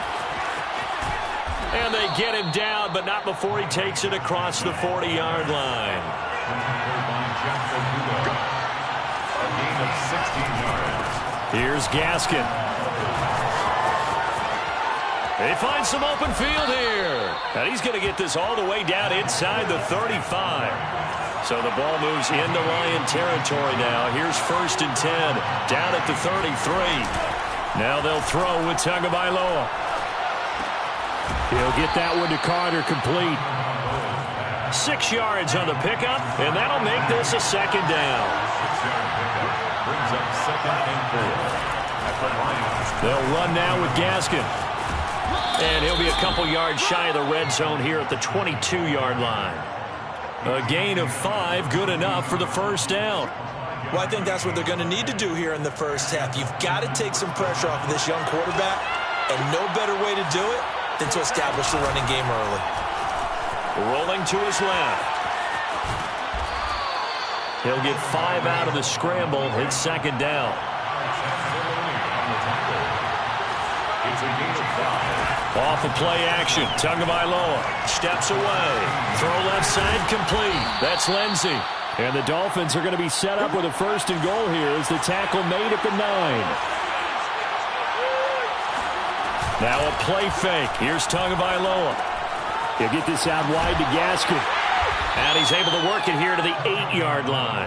And they get him down, but not before he takes it across the 40-yard line. A gain of 16 yards. Here's Gaskin. They find some open field here. And he's going to get this all the way down inside the 35. So the ball moves into Lion territory now. Here's first and 10 down at the 33. Now they'll throw with Tagovailoa. He'll get that one to Carter complete. 6 yards on the pickup, and that'll make this a second down. 6-yard pickup brings up second and 4 at the Lions. They'll run now with Gaskin. And he'll be a couple yards shy of the red zone here at the 22-yard line. A gain of 5, good enough for the first down. Well, I think that's what they're going to need to do here in the first half. You've got to take some pressure off of this young quarterback, and no better way to do it than to establish the running game early. Rolling to his left. He'll get 5 out of the scramble. It's second down. It's a gain of 5. Off of play action. Tagovailoa steps away. Throw left side complete. That's Lindsey. And the Dolphins are going to be set up with a first and goal here as the tackle made at the 9. Now a play fake. Here's Tagovailoa. He'll get this out wide to Gaskin. And he's able to work it here to the 8-yard line.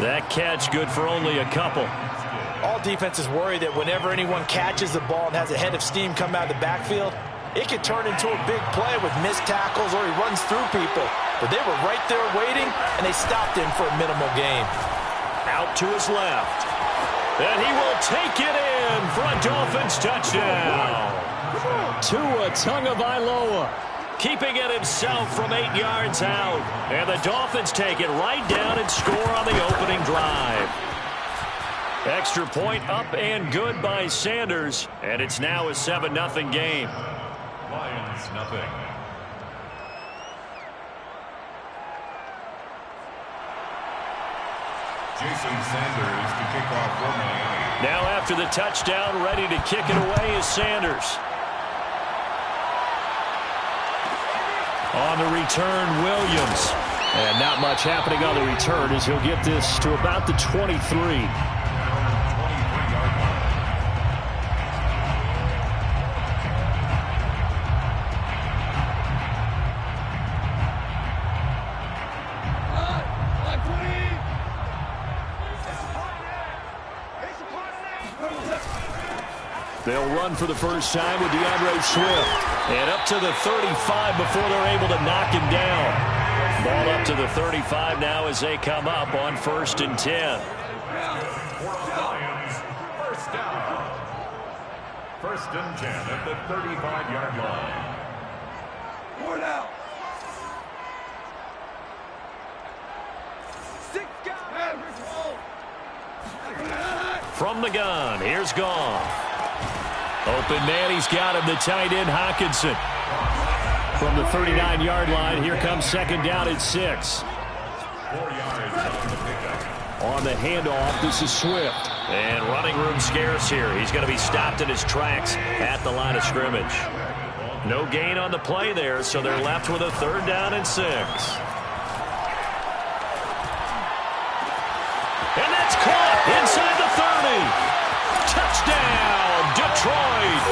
That catch good for only a couple. All defenses worry that whenever anyone catches the ball and has a head of steam come out of the backfield, it could turn into a big play with missed tackles or he runs through people. But they were right there waiting, and they stopped him for a minimal gain. Out to his left. And he will take it in for a Dolphins touchdown. Tua Tagovailoa keeping it himself from 8 yards out. And the Dolphins take it right down and score on the opening drive. Extra point up and good by Sanders. And it's now a 7-0 game. Lions nothing. Jason Sanders to kick off for Miami. Now after the touchdown, ready to kick it away is Sanders. On the return, Williams. And not much happening on the return as he'll get this to about the 23. 23-yard line. They'll run for the first time with DeAndre Swift. And up to the 35 before they're able to knock him down. Ball up to the 35 now as they come up on first and 10. Lions, first down. First and 10 at the 35-yard line. Four down. 6 guys. From the gun, here's Goff. Open man, he's got him, the tight end, Hockenson. From the 39-yard line, here comes second down at 6. 4 yards on the pickup. On the handoff, this is Swift. And running room scarce here. He's going to be stopped in his tracks at the line of scrimmage. No gain on the play there, so they're left with a 3rd down and 6. And that's caught inside the 30. Touchdown, Detroit.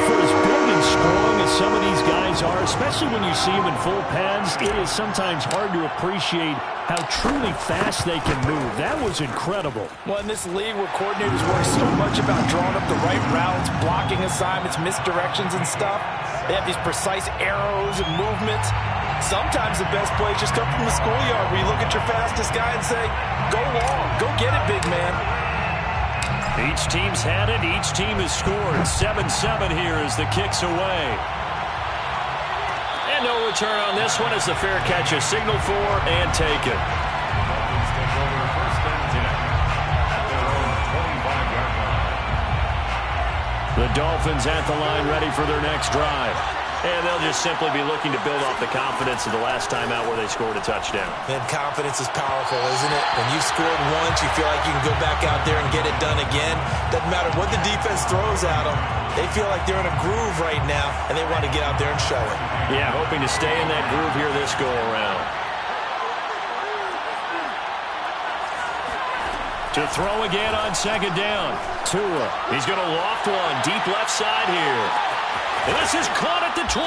For as big and strong as some of these guys are, especially when you see them in full pads, it is sometimes hard to appreciate how truly fast they can move. That was incredible. Well, in this league where coordinators worry so much about drawing up the right routes, blocking assignments, misdirections and stuff, they have these precise arrows and movements. Sometimes the best plays just come from the schoolyard where you look at your fastest guy and say, go long, go get it, big man. Each team's had it. Each team has scored. 7-7 here as the kick's away. And no return on this one as the fair catch is signaled for and taken. Dolphins take over 1st and 10 at their own 25-yard line. The Dolphins at the line ready for their next drive. And they'll just simply be looking to build off the confidence of the last time out where they scored a touchdown. And confidence is powerful, isn't it? When you've scored once, you feel like you can go back out there and get it done again. Doesn't matter what the defense throws at them. They feel like they're in a groove right now, and they want to get out there and show it. Yeah, hoping to stay in that groove here this go-around. To throw again on 2nd down. Tua. He's going to loft one deep left side here. And this is caught at the 20.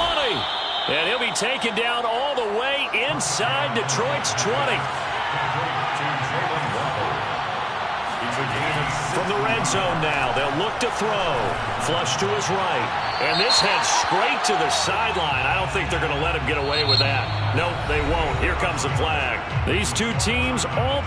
And he'll be taken down all the way inside Detroit's 20. From the red zone now, they'll look to throw. Flush to his right. And this heads straight to the sideline. I don't think they're going to let him get away with that. Nope, they won't. Here comes the flag. These two teams all...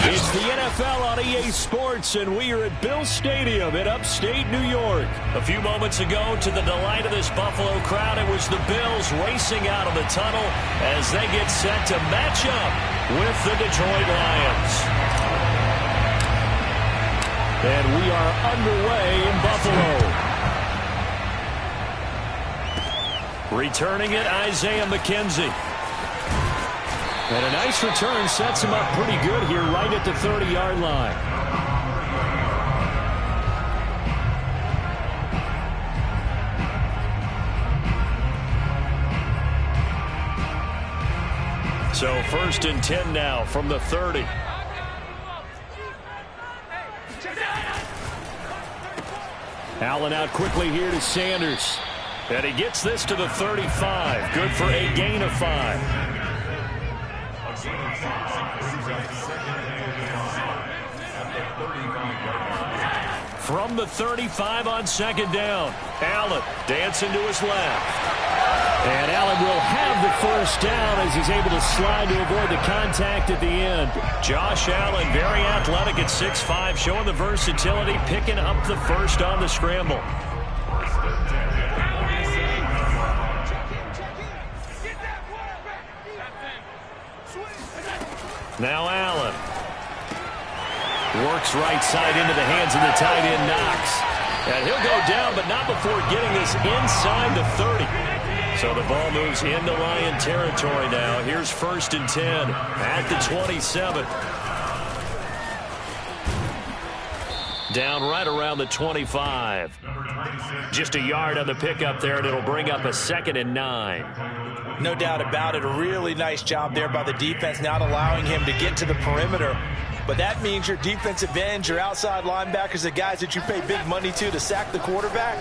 It's the NFL on EA Sports, and we are at Bill Stadium in upstate New York. A few moments ago, to the delight of this Buffalo crowd, it was the Bills racing out of the tunnel as they get set to match up with the Detroit Lions. And we are underway in Buffalo. Returning it, Isaiah McKenzie. And a nice return sets him up pretty good here right at the 30-yard line. So 1st and 10 now from the 30. Allen out quickly here to Sanders. And he gets this to the 35. Good for a gain of 5. From the 35 on 2nd down. Allen dancing to his left. And Allen will have the 1st down as he's able to slide to avoid the contact at the end. Josh Allen, very athletic at 6'5", showing the versatility, picking up the 1st on the scramble. Now Allen. Works right side into the hands of the tight end, Knox. And he'll go down, but not before getting this inside the 30. So the ball moves into Lion territory now. Here's 1st and 10 at the 27. Down right around the 25. Just a yard on the pickup there, and it'll bring up a 2nd and 9. No doubt about it. A really nice job there by the defense, not allowing him to get to the perimeter. But that means your defensive ends, your outside linebackers, the guys that you pay big money to sack the quarterback,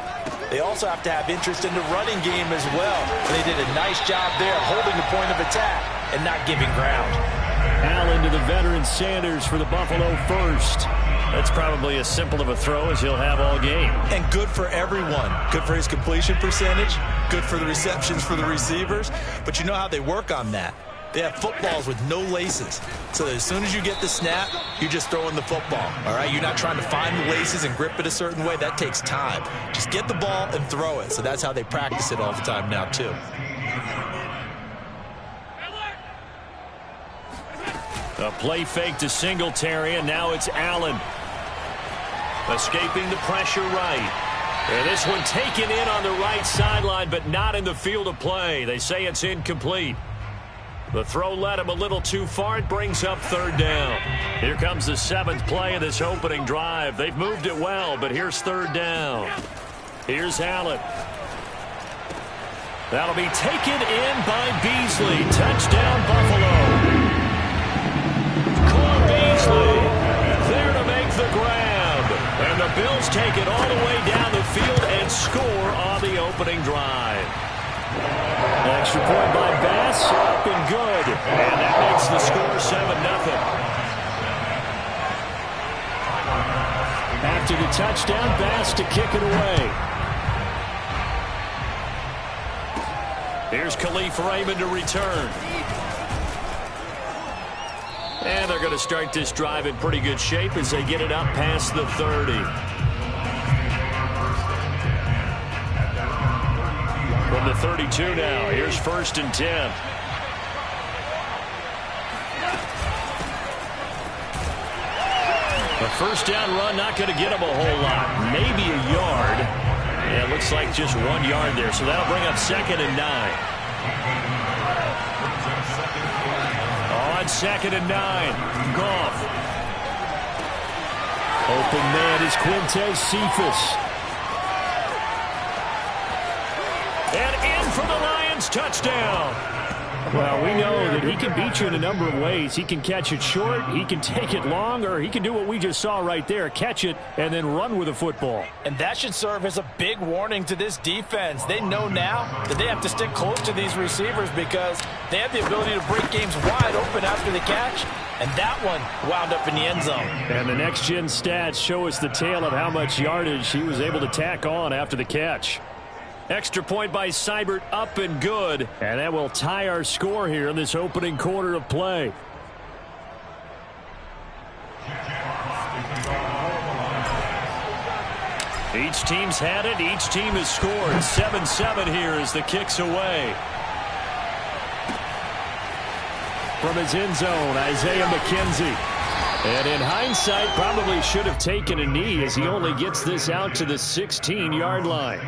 they also have to have interest in the running game as well. And they did a nice job there holding the point of attack and not giving ground. Allen to the veteran Sanders for the Buffalo 1st. That's probably as simple of a throw as he'll have all game. And good for everyone. Good for his completion percentage. Good for the receptions for the receivers. But you know how they work on that. They have footballs with no laces. So as soon as you get the snap, you're just throwing the football. All right? You're not trying to find the laces and grip it a certain way. That takes time. Just get the ball and throw it. So that's how they practice it all the time now, too. A play fake to Singletary, and now it's Allen. Escaping the pressure right. And this one taken in on the right sideline, but not in the field of play. They say it's incomplete. The throw led him a little too far. It brings up third down. Here comes the 7th play of this opening drive. They've moved it well, but here's third down. Here's Allen. That'll be taken in by Beasley. Touchdown, Buffalo. Beasley there to make the grab. And the Bills take it all the way down the field and score on the opening drive. Extra point by Bass, up and good. And that makes the score 7-0. After the touchdown, Bass to kick it away. Here's Khalif Raymond to return. And they're going to start this drive in pretty good shape as they get it up past the 30. From the 32 now, here's 1st and 10. A first down run, not going to get them a whole lot. Maybe a yard. Yeah, it looks like just 1 yard there, so that'll bring up 2nd and 9. On 2nd and 9, Goff. Open man is Quintez Cephus. And in for the Lions, touchdown. Well, we know that he can beat you in a number of ways. He can catch it short, he can take it long, or he can do what we just saw right there, catch it and then run with the football. And that should serve as a big warning to this defense. They know now that they have to stick close to these receivers because they have the ability to break games wide open after the catch. And that one wound up in the end zone. And the next-gen stats show us the tale of how much yardage he was able to tack on after the catch. Extra point by Seibert, up and good. And that will tie our score here in this opening quarter of play. Each team's had it. Each team has scored. 7-7 here as the kick's away. From his end zone, Isaiah McKenzie. And in hindsight, probably should have taken a knee as he only gets this out to the 16-yard line.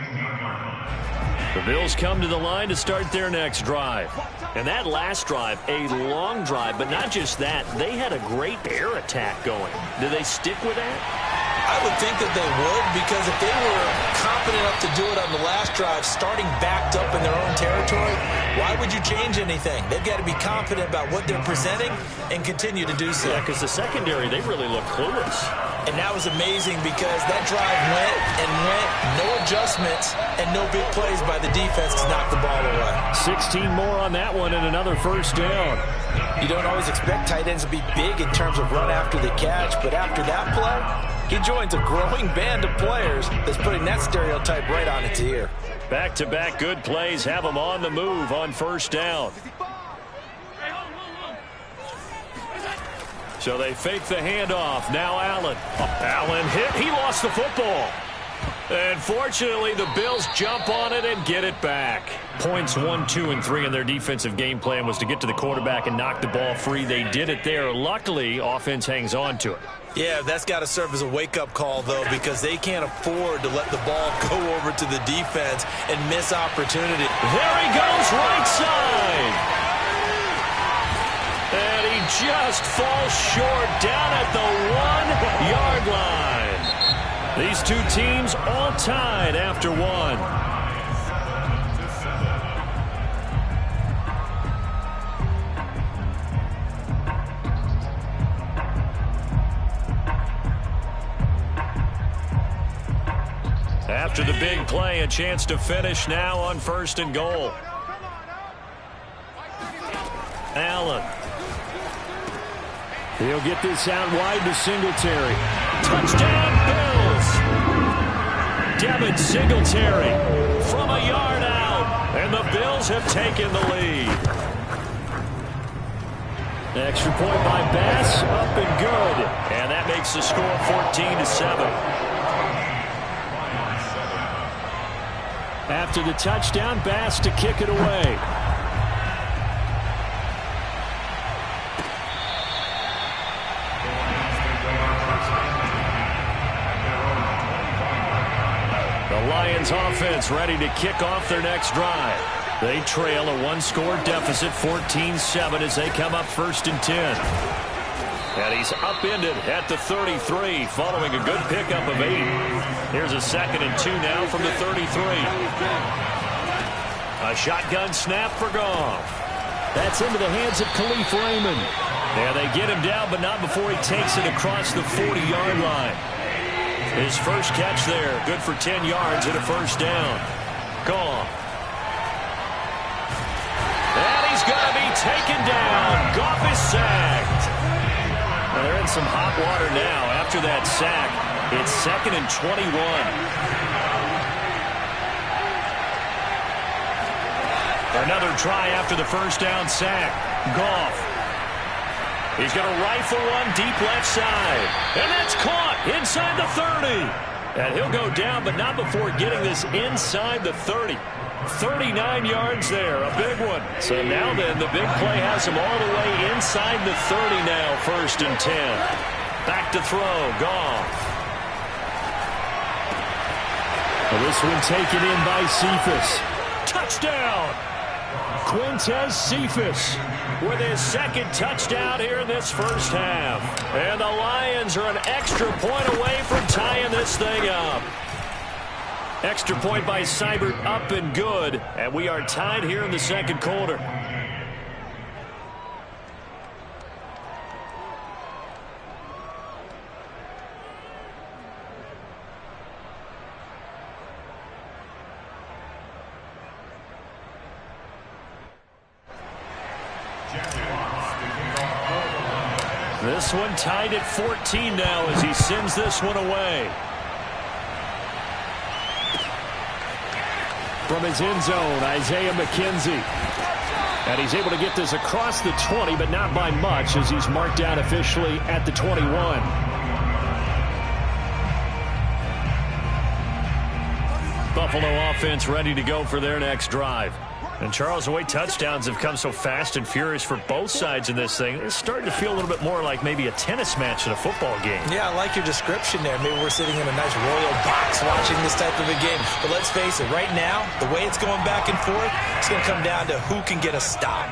The Bills come to the line to start their next drive. And that last drive, a long drive, but not just that. They had a great air attack going. Do they stick with that? I would think that they would, because if they were confident enough to do it on the last drive, starting backed up in their own territory, why would you change anything? They've got to be confident about what they're presenting and continue to do so. Yeah, because the secondary, they really look clueless. And that was amazing because that drive went and went, no adjustments, and no big plays by the defense to knock the ball away. 16 more on that one and another first down. You don't always expect tight ends to be big in terms of run after the catch, but after that play, he joins a growing band of players that's putting that stereotype right on its ear. Back-to-back good plays have them on the move on first down. So they fake the handoff. Now Allen. Allen hit. He lost the football. And fortunately, the Bills jump on it and get it back. Points 1, 2, and 3 in their defensive game plan was to get to the quarterback and knock the ball free. They did it there. Luckily, offense hangs on to it. Yeah, that's got to serve as a wake-up call, though, because they can't afford to let the ball go over to the defense and miss opportunity. There he goes, right side. And he just falls short down at the 1-yard line. These two teams all tied after one. After the big play, a chance to finish now on 1st and goal. Allen. He'll get this out wide to Singletary. Touchdown, Bills. Devin Singletary from a yard out, and the Bills have taken the lead. Extra point by Bass, up and good. And that makes the score 14-7. After the touchdown, Bass to kick it away. The Lions offense ready to kick off their next drive. They trail a one-score deficit, 14-7, as they come up 1st and 10. And he's upended at the 33, following a good pickup of 8. Here's a 2nd and 2 now from the 33. A shotgun snap for Goff. That's into the hands of Khalif Raymond. Yeah, they get him down, but not before he takes it across the 40-yard line. His first catch there, good for 10 yards and a 1st down. Goff. And he's going to be taken down. Goff is sacked. Well, they're in some hot water now after that sack. It's 2nd and 21. Another try after the 1st down sack. Goff. He's going to rifle one deep left side. And that's caught inside the 30. And he'll go down, but not before getting this inside the 30. 39 yards there, a big one. So now then, the big play has him all the way inside the 30 now, 1st and 10. Back to throw, Goff. Well, this one taken in by Cephus. Touchdown! Quintez Cephus with his 2nd touchdown here in this 1st half. And the Lions are an extra point away from tying this thing up. Extra point by Seibert, up and good. And we are tied here in the 2nd quarter. This one tied at 14 now as he sends this one away. From his end zone, Isaiah McKenzie. And he's able to get this across the 20, but not by much, as he's marked down officially at the 21. Buffalo offense ready to go for their next drive. And Charles, the way touchdowns have come so fast and furious for both sides in this thing, it's starting to feel a little bit more like maybe a tennis match in a football game. Yeah, I like your description there. Maybe we're sitting in a nice royal box watching this type of a game. But let's face it, right now, the way it's going back and forth, it's going to come down to who can get a stop.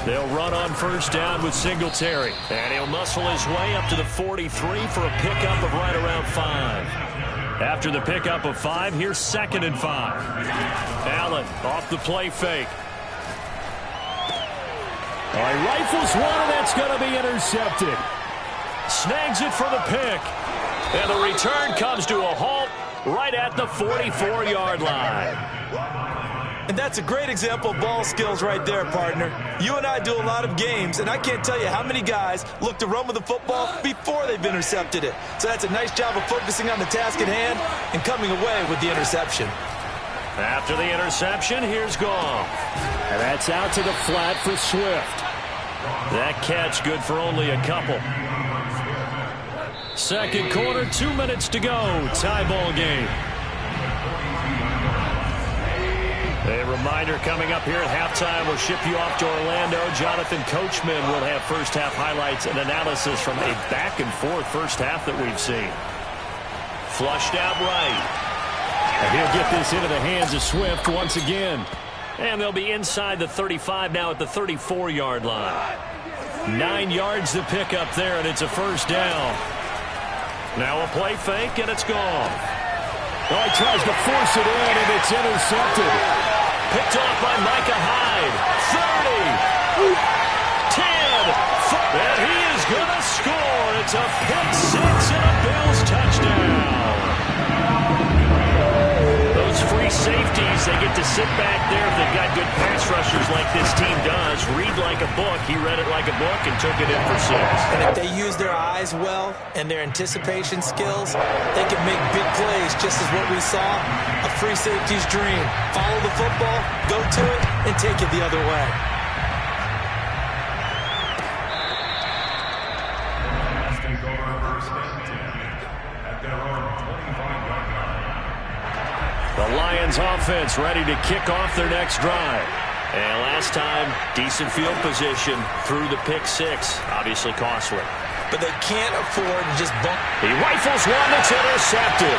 They'll run on 1st down with Singletary. And he'll muscle his way up to the 43 for a pickup of right around 5. After the pickup of 5, here's 2nd and 5. Allen off the play fake. All right, rifles one, and that's going to be intercepted. Snags it for the pick. And the return comes to a halt right at the 44-yard line. And that's a great example of ball skills right there, partner. You and I do a lot of games, and I can't tell you how many guys look to run with the football before they've intercepted it. So that's a nice job of focusing on the task at hand and coming away with the interception. After the interception, here's Goff. And that's out to the flat for Swift. That catch good for only a couple. 2nd quarter, 2 minutes to go. Tie ball game. A reminder coming up here at halftime, we'll ship you off to Orlando. Jonathan Coachman will have 1st half highlights and analysis from a back-and-forth 1st half that we've seen. Flushed out right. And he'll get this into the hands of Swift once again. And they'll be inside the 35 now at the 34-yard line. 9 yards to pick up there, and it's a 1st down. Now a play fake, and it's gone. Oh, he tries to force it in, and it's intercepted. Picked off by Micah Hyde. 30, 10, and he is going to score. It's a pick 6 and a Bills touchdown. Those free safeties, they get to sit back there if they've got good pass rush pressures like this team does. Read like a book. He read it like a book and took it in for 6. And if they use their eyes well and their anticipation skills, they can make big plays, just as what we saw, a free safety's dream. Follow the football, go to it, and take it the other way. The Lions offense ready to kick off their next drive. And last time, decent field position through the pick 6. Obviously costly. But they can't afford to just bump. He rifles one that's intercepted.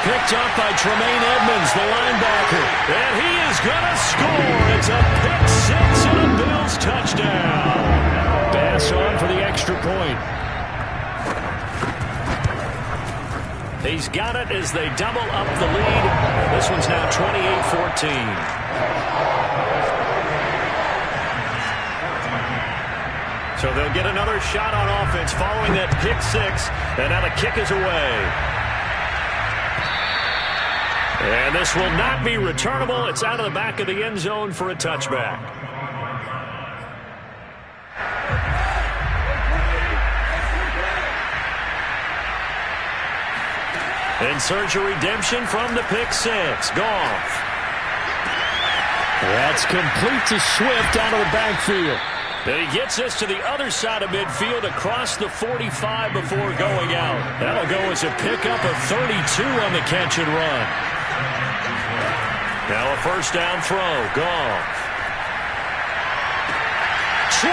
Picked up by Tremaine Edmonds, the linebacker. And he is going to score. It's a pick 6 and a Bills touchdown. Bass on for the extra point. He's got it as they double up the lead. This one's now 28-14. So they'll get another shot on offense following that pick 6. And now the kick is away. And this will not be returnable. It's out of the back of the end zone for a touchback. In search of redemption from the pick 6. Goff. That's complete to Swift out of the backfield. And he gets us to the other side of midfield across the 45 before going out. That'll go as a pickup of 32 on the catch and run. Now a first down throw. Goff. 20.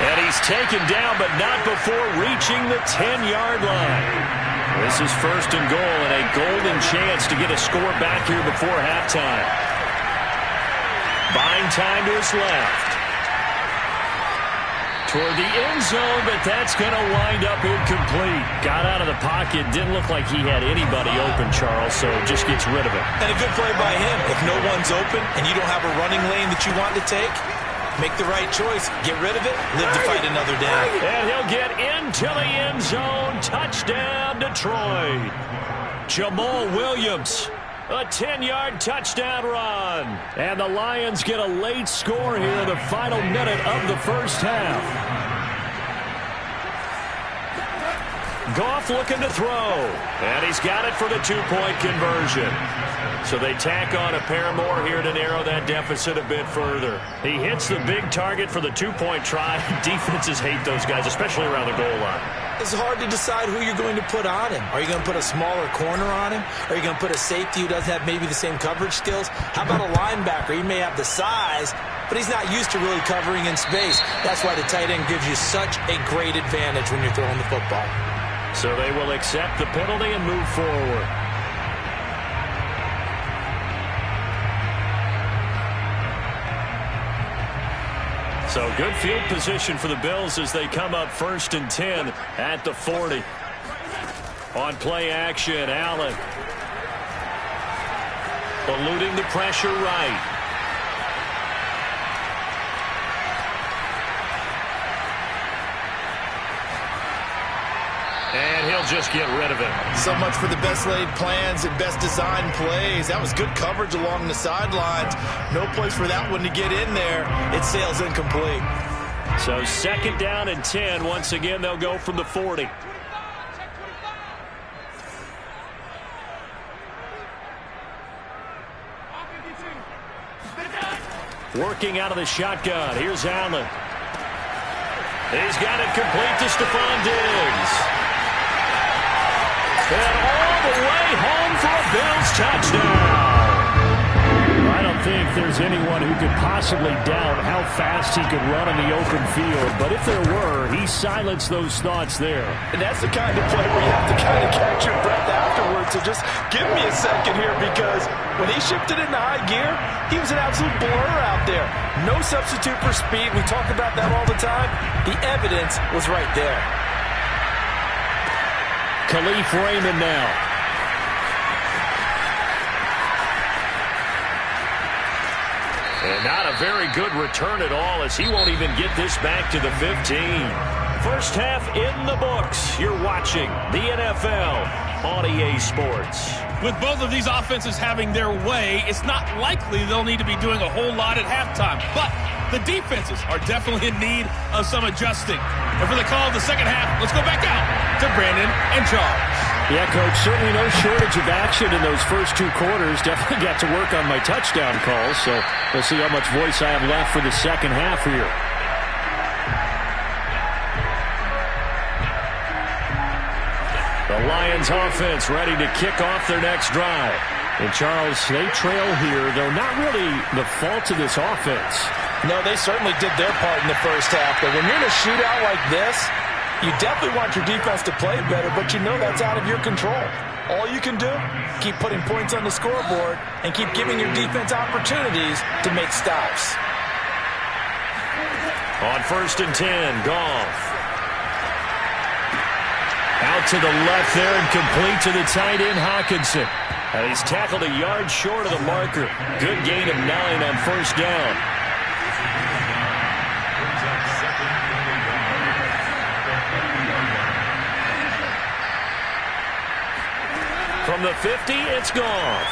And he's taken down, but not before reaching the 10-yard line. This is first and goal and a golden chance to get a score back here before halftime. Buying time to his left. Toward the end zone, but that's going to wind up incomplete. Got out of the pocket. Didn't look like he had anybody open, Charles, so just gets rid of it. And a good play by him. If no one's open and you don't have a running lane that you want to take, make the right choice. Get rid of it. Live to fight another day. And he'll get into the end zone. Touchdown, Detroit. Jamal Williams. A 10-yard touchdown run. And the Lions get a late score here in the final minute of the first half. Goff looking to throw. And he's got it for the 2-point conversion. So they tack on a pair more here to narrow that deficit a bit further. He hits the big target for the 2-point try. Defenses hate those guys, especially around the goal line. It's hard to decide who you're going to put on him. Are you going to put a smaller corner on him? Are you going to put a safety who doesn't have maybe the same coverage skills? How about a linebacker? He may have the size, but he's not used to really covering in space. That's why the tight end gives you such a great advantage when you're throwing the football. So they will accept the penalty and move forward. So good field position for the Bills as they come up 1st and 10 at the 40. On play action, Allen. Eluding the pressure right. And he'll just get rid of it. So much for the best laid plans and best designed plays. That was good coverage along the sidelines. No place for that one to get in there. It sails incomplete. So 2nd down and 10. Once again, they'll go from the 40. Working out of the shotgun. Here's Allen. He's got it complete to Stephon Diggs. And all the way home for a Bills touchdown. I don't think there's anyone who could possibly doubt how fast he could run in the open field. But if there were, he silenced those thoughts there. And that's the kind of play where you have to kind of catch your breath afterwards. So just give me a second here, because when he shifted into high gear, he was an absolute blur out there. No substitute for speed. We talk about that all the time. The evidence was right there. Khalif Raymond now. And not a very good return at all, as he won't even get this back to the 15. First half in the books. You're watching the NFL on EA Sports. With both of these offenses having their way, it's not likely they'll need to be doing a whole lot at halftime. But the defenses are definitely in need of some adjusting. And for the call of the second half, let's go back out to Brandon and Charles. Yeah, Coach, certainly no shortage of action in those first two quarters. Definitely got to work on my touchdown calls, so we'll see how much voice I have left for the second half here. The Lions offense ready to kick off their next drive. And Charles, they trail here, though not really the fault of this offense. No, they certainly did their part in the first half. But when you're in a shootout like this, you definitely want your defense to play better, but you know that's out of your control. All you can do, keep putting points on the scoreboard and keep giving your defense opportunities to make stops. On 1st and 10, Goff. Out to the left there and complete to the tight end, Hockenson. And he's tackled a yard short of the marker. Good gain of 9 on 1st down. From the 50, it's Goff.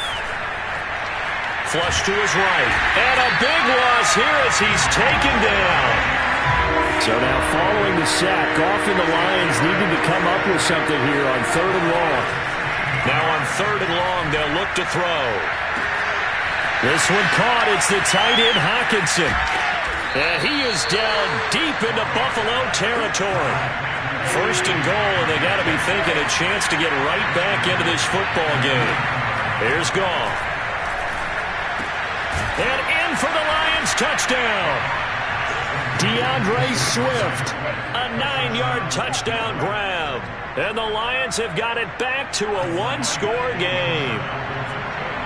Flush to his right. And a big loss here as he's taken down. So now following the sack, Goff and the Lions needing to come up with something here on 3rd and long. Now on 3rd and long, they'll look to throw. This one caught. It's the tight end, Hockenson. And he is down deep into Buffalo territory. 1st and goal, and they got to be thinking a chance to get right back into this football game. Here's Goff. And in for the Lions touchdown. DeAndre Swift, a 9-yard touchdown grab. And the Lions have got it back to a 1-score game.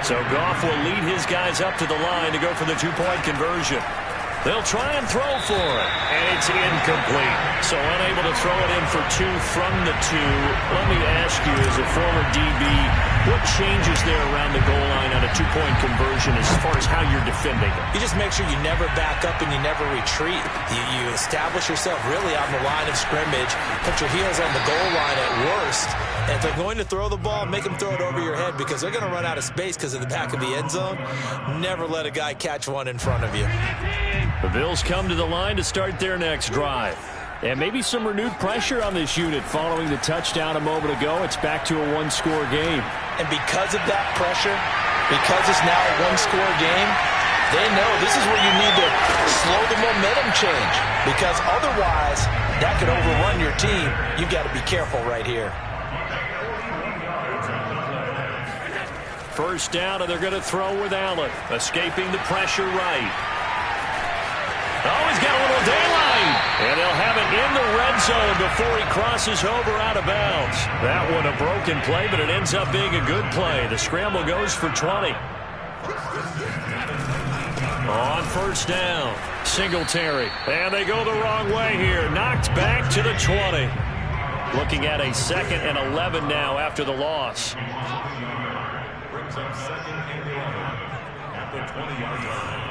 So Goff will lead his guys up to the line to go for the 2-point conversion. They'll try and throw for it, and it's incomplete. So unable to throw it in for 2 from the 2. Let me ask you, as a former DB, what changes there around the goal line on a 2-point conversion as far as how you're defending it? You just make sure you never back up and you never retreat. You establish yourself really on the line of scrimmage, put your heels on the goal line at worst, and if they're going to throw the ball, make them throw it over your head because they're going to run out of space because of the back of the end zone. Never let a guy catch one in front of you. The Bills come to the line to start their next drive. And maybe some renewed pressure on this unit following the touchdown a moment ago. It's back to a 1-score game. And because of that pressure, because it's now a 1-score game, they know this is where you need to slow the momentum change. Because otherwise, that could overrun your team. You've got to be careful right here. 1st down, and they're going to throw with Allen. Escaping the pressure right. Oh, he's got a little daylight. And they'll have it in the red zone before he crosses over out of bounds. That one a broken play, but it ends up being a good play. The scramble goes for 20. On 1st down, Singletary. And they go the wrong way here. Knocked back to the 20. Looking at a 2nd and 11 now after the loss. Brings up 2nd and 11 at the 20-yard line.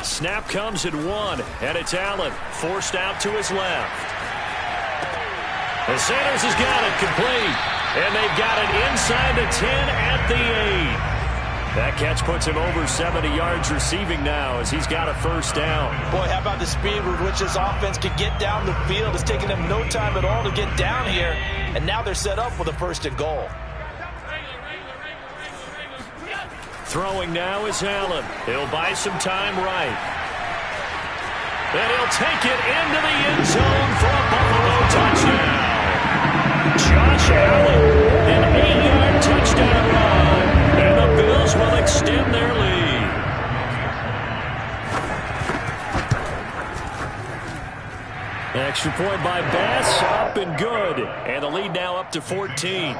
Snap comes at 1, and it's Allen, forced out to his left. And Sanders has got it complete, and they've got it inside the 10 at the 8. That catch puts him over 70 yards receiving now as he's got a 1st down. Boy, how about the speed with which this offense can get down the field? It's taken them no time at all to get down here, and now they're set up with a 1st and goal. Throwing now is Allen. He'll buy some time right. And he'll take it into the end zone for a Buffalo touchdown. Josh Allen, an 8-yard touchdown run. And the Bills will extend their lead. Extra point by Bass, up and good. And the lead now up to 14.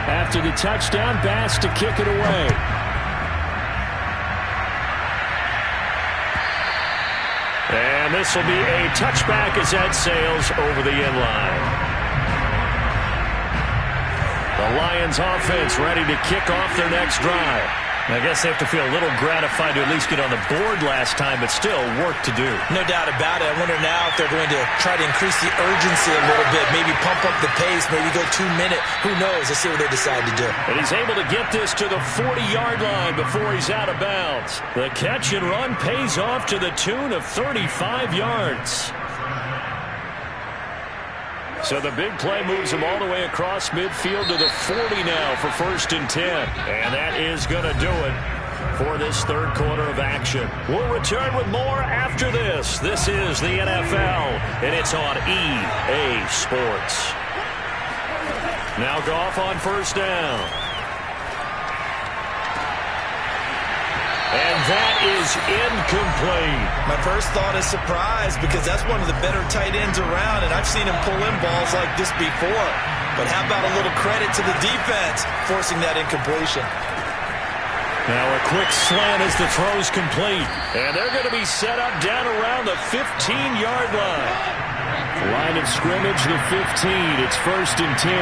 After the touchdown, Bass to kick it away. And this will be a touchback as that sails over the end line. The Lions offense ready to kick off their next drive. I guess they have to feel a little gratified to at least get on the board last time, but still work to do. No doubt about it. I wonder now if they're going to try to increase the urgency a little bit, maybe pump up the pace, maybe go 2 minute. Who knows? Let's see what they decide to do. And he's able to get this to the 40-yard line before he's out of bounds. The catch and run pays off to the tune of 35 yards. So the big play moves him all the way across midfield to the 40 now for 1st and 10. And that is going to do it for this third quarter of action. We'll return with more after this. This is the NFL, and it's on EA Sports. Now Goff on 1st down. And that is incomplete. My first thought is surprise because that's one of the better tight ends around, and I've seen him pull in balls like this before. But how about a little credit to the defense forcing that incompletion? Now a quick slant as the throw's complete. And they're going to be set up down around the 15-yard line. Line of scrimmage, the 15. It's 1st and 10.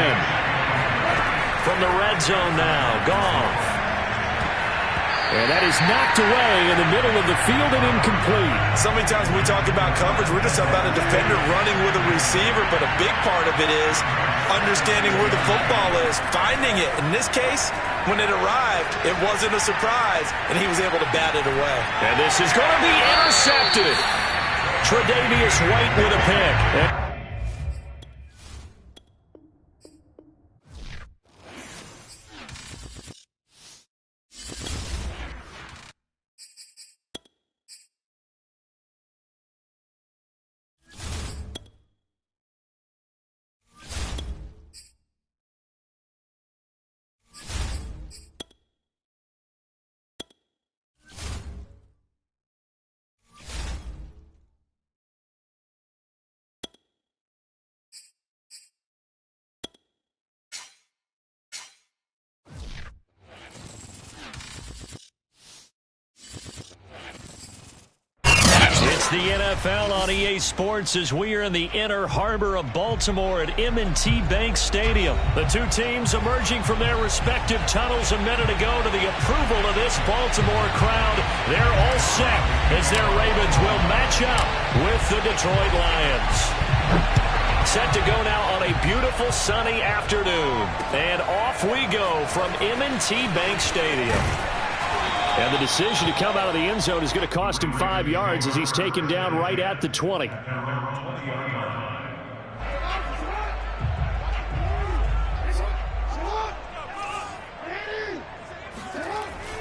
From the red zone now, Goff. And that is knocked away in the middle of the field and incomplete. So many times when we talk about coverage, we're just about a defender running with a receiver, but a big part of it is understanding where the football is, finding it. In this case, when it arrived, it wasn't a surprise, and he was able to bat it away. And this is going to be intercepted. Tre'Davious White with a pick. It's the NFL on EA Sports as we are in the inner harbor of Baltimore at M&T Bank Stadium. The two teams emerging from their respective tunnels a minute ago to the approval of this Baltimore crowd. They're all set as their Ravens will match up with the Detroit Lions. Set to go now on a beautiful sunny afternoon. And off we go from M&T Bank Stadium. And the decision to come out of the end zone is going to cost him 5 yards as he's taken down right at the 20.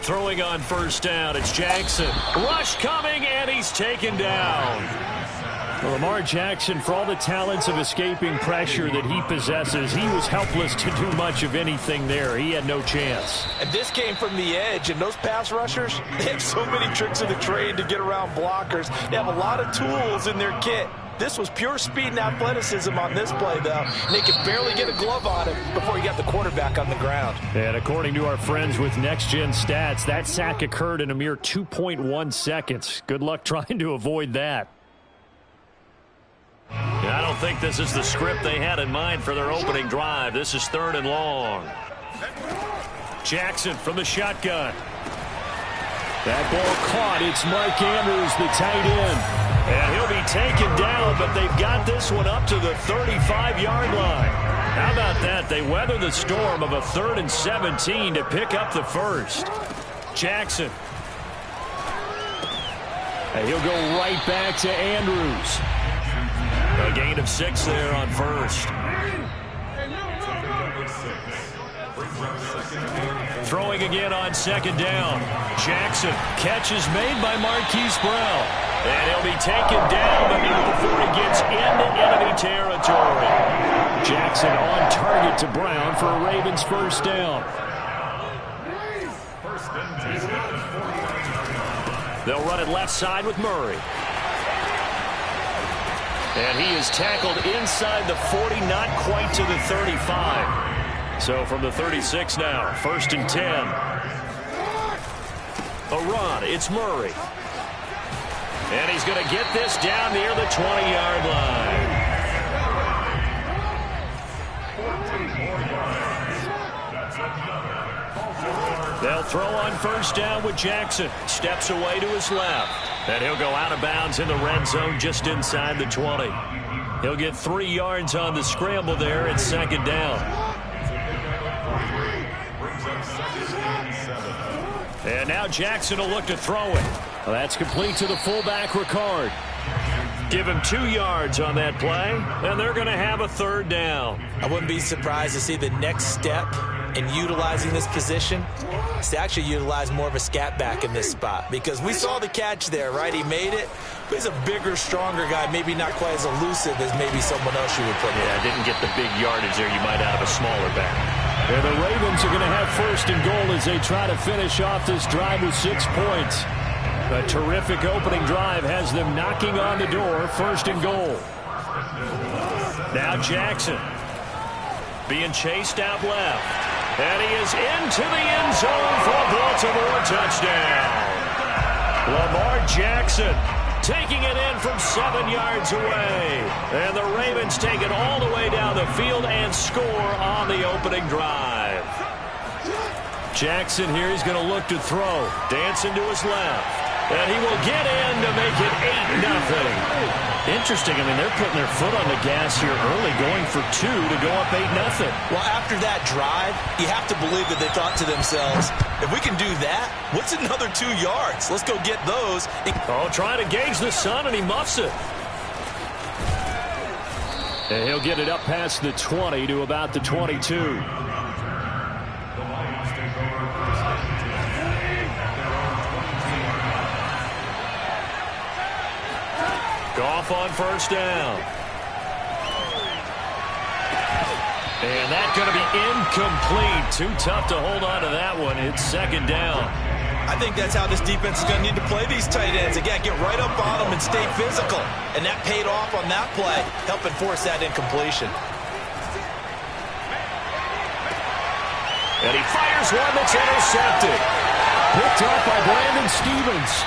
Throwing on 1st down, it's Jackson. Rush coming, and he's taken down. Well, Lamar Jackson, for all the talents of escaping pressure that he possesses, he was helpless to do much of anything there. He had no chance. And this came from the edge, and those pass rushers, they have so many tricks of the trade to get around blockers. They have a lot of tools in their kit. This was pure speed and athleticism on this play, though. And they could barely get a glove on him before he got the quarterback on the ground. And according to our friends with Next Gen Stats, that sack occurred in a mere 2.1 seconds. Good luck trying to avoid that. I don't think this is the script they had in mind for their opening drive. This is 3rd and long. Jackson from the shotgun. That ball caught. It's Mark Andrews, the tight end. And he'll be taken down, but they've got this one up to the 35-yard line. How about that? They weather the storm of a 3rd and 17 to pick up the first. Jackson. And he'll go right back to Andrews. A gain of 6 there on 1st. Throwing again on 2nd down. Jackson. Catch is made by Marquise Brown. And he'll be taken down, but not before he gets into enemy territory. Jackson on target to Brown for a Ravens 1st down. They'll run it left side with Murray. And he is tackled inside the 40, not quite to the 35. So from the 36 now, 1st and 10. A run, it's Murray. And he's going to get this down near the 20-yard line. They'll throw on 1st down with Jackson. Steps away to his left. And he'll go out of bounds in the red zone just inside the 20. He'll get 3 yards on the scramble there at 2nd down. And now Jackson will look to throw it. Well, that's complete to the fullback, Ricard. Give him 2 yards on that play, and they're going to have a 3rd down. I wouldn't be surprised to see the next step in utilizing this position is to actually utilize more of a scat back in this spot, because we saw the catch there, right? He made it, but he's a bigger, stronger guy, maybe not quite as elusive as maybe someone else you would put in. Yeah, didn't get the big yardage there you might out of a smaller back. And the Ravens are going to have 1st and goal as they try to finish off this drive with 6 points. A terrific opening drive has them knocking on the door. 1st and goal. Now Jackson being chased out left. And he is into the end zone for a Baltimore touchdown. Lamar Jackson taking it in from 7 yards away. And the Ravens take it all the way down the field and score on the opening drive. Jackson here is going to look to throw. Dancing to his left. And he will get in to make it 8-0. Interesting. I mean, they're putting their foot on the gas here early, going for 2 to go up 8-0. Well, after that drive, you have to believe that they thought to themselves, if we can do that, what's another 2 yards? Let's go get those. Oh, trying to gauge the sun, and he muffs it. And he'll get it up past the 20 to about the 22. Goff on 1st down. And that's going to be incomplete. Too tough to hold on to that one. It's 2nd down. I think that's how this defense is going to need to play these tight ends. Again, get right up on them and stay physical. And that paid off on that play, helping force that incompletion. And he fires one that's intercepted. Picked up by Brandon Stephens.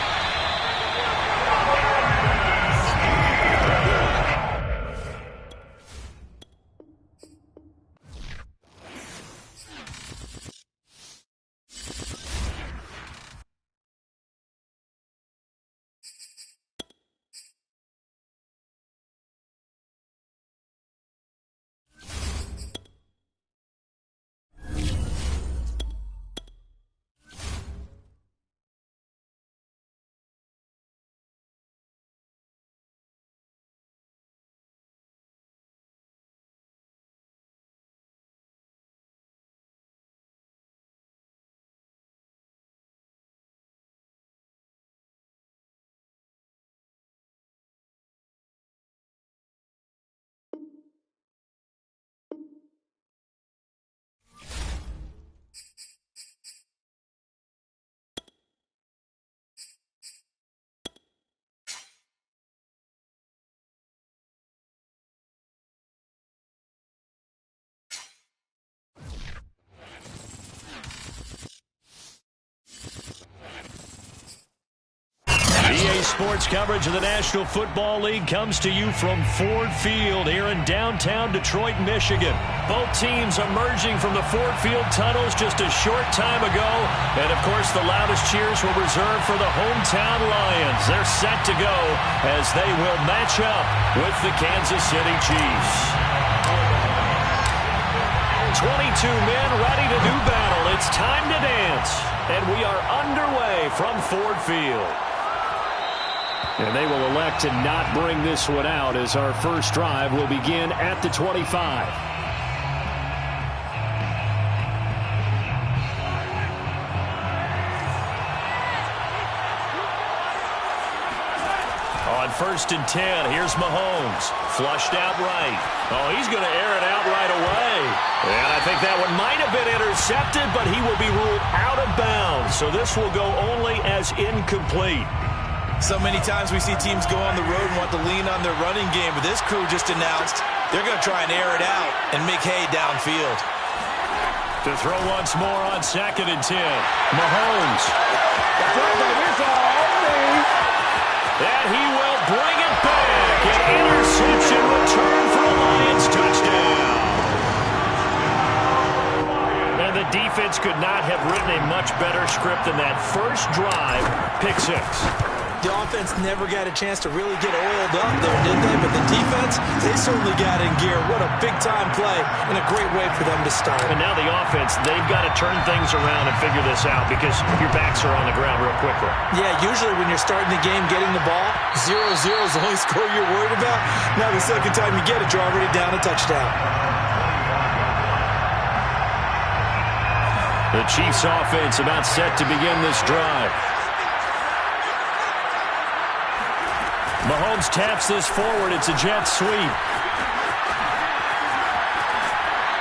EA Sports coverage of the National Football League comes to you from Ford Field here in downtown Detroit, Michigan. Both teams emerging from the Ford Field tunnels just a short time ago. And, of course, the loudest cheers were reserved for the hometown Lions. They're set to go as they will match up with the Kansas City Chiefs. 22 men ready to do battle. It's time to dance. And we are underway from Ford Field. And they will elect to not bring this one out as our first drive will begin at the 25. On 1st and 10, here's Mahomes. Flushed out right. Oh, he's going to air it out right away. And I think that one might have been intercepted, but he will be ruled out of bounds. So this will go only as incomplete. So many times we see teams go on the road and want to lean on their running game, but this crew just announced they're going to try and air it out and make hay downfield. To throw once more on 2nd and 10. Mahomes. And he will bring it back. An interception return for a Lions touchdown. And the defense could not have written a much better script than that first drive, pick 6. The offense never got a chance to really get oiled up there, did they? But the defense, they certainly got in gear. What a big-time play and a great way for them to start. And now the offense, they've got to turn things around and figure this out because your backs are on the ground real quickly. Yeah, usually when you're starting the game, getting the ball, 0-0 is the only score you're worried about. Now the second time you get it, you're already down a touchdown. The Chiefs offense about set to begin this drive. Mahomes taps this forward. It's a jet sweep.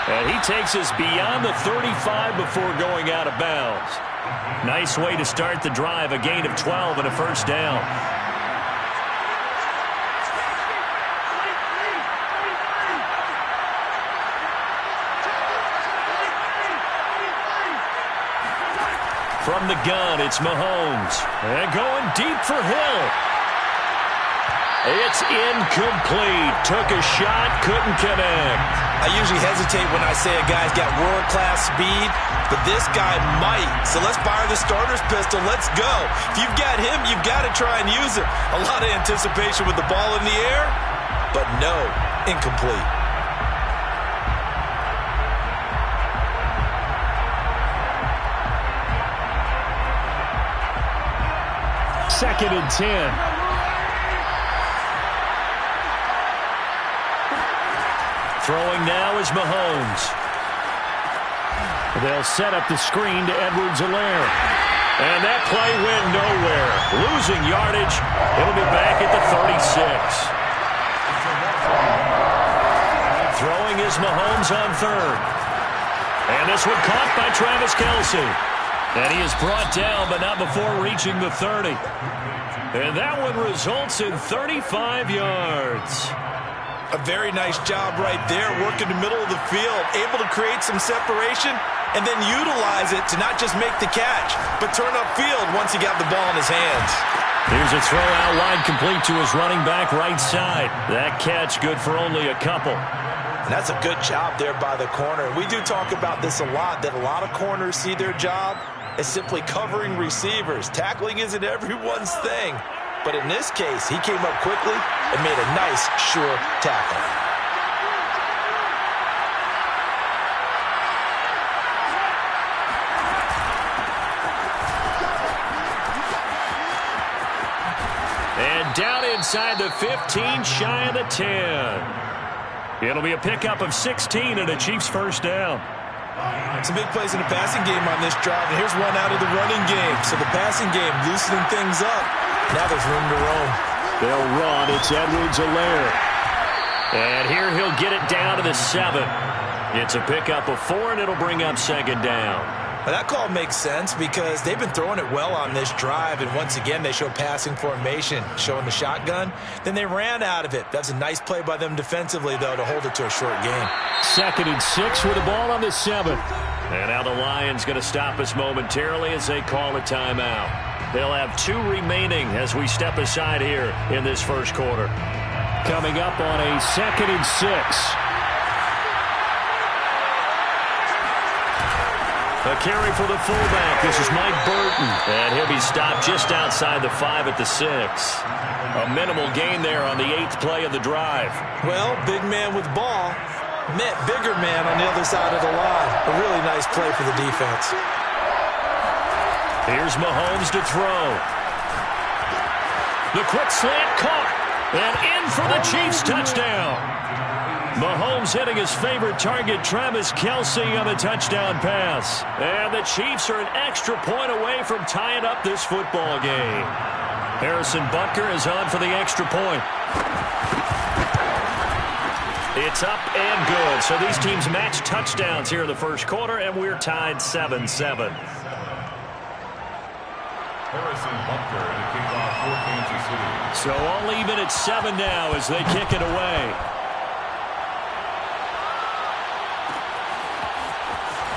And he takes us beyond the 35 before going out of bounds. Nice way to start the drive. A gain of 12 and a first down. From the gun, it's Mahomes. And going deep for Hill. It's incomplete. Took a shot, couldn't connect. I usually hesitate when I say a guy's got world-class speed, but this guy might. So let's fire the starter's pistol. Let's go. If you've got him, you've got to try and use it. A lot of anticipation with the ball in the air, but no, incomplete. Second and 10. Throwing now is Mahomes. They'll set up the screen to Edwards-Helaire. And that play went nowhere. Losing yardage. It'll be back at the 36. Throwing is Mahomes on 3rd. And this one caught by Travis Kelce. And he is brought down, but not before reaching the 30. And that one results in 35 yards. A very nice job right there, working the middle of the field, able to create some separation and then utilize it to not just make the catch, but turn upfield once he got the ball in his hands. Here's a throw out wide, complete to his running back right side. That catch good for only a couple. And that's a good job there by the corner. We do talk about this a lot, that a lot of corners see their job as simply covering receivers. Tackling isn't everyone's thing. But in this case, he came up quickly and made a nice, sure tackle. And down inside the 15, shy of the 10. It'll be a pickup of 16 and a Chiefs first down. Some big plays in the passing game on this drive, and here's one out of the running game. So the passing game loosening things up. Now there's room to roam. They'll run. It's Edwards-Helaire. And here he'll get it down to the 7. It's a pickup of 4, and it'll bring up second down. Well, that call makes sense because they've been throwing it well on this drive, and once again they show passing formation, showing the shotgun. Then they ran out of it. That's a nice play by them defensively, though, to hold it to a short game. 2nd and 6 with the ball on the 7. And now the Lions going to stop us momentarily as they call a timeout. They'll have 2 remaining as we step aside here in this first quarter. Coming up on a 2nd and 6. A carry for the fullback. This is Mike Burton. And he'll be stopped just outside the 5 at the 6. A minimal gain there on the 8th play of the drive. Well, big man with ball met bigger man on the other side of the line. A really nice play for the defense. Here's Mahomes to throw. The quick slant caught. And in for the Chiefs touchdown. Mahomes hitting his favorite target, Travis Kelce, on the touchdown pass. And the Chiefs are an extra point away from tying up this football game. Harrison Butker is on for the extra point. It's up and good. So these teams match touchdowns here in the first quarter, and we're tied 7-7. Harrison Butker and a kickoff for Kansas City. So all even at 7 now as they kick it away.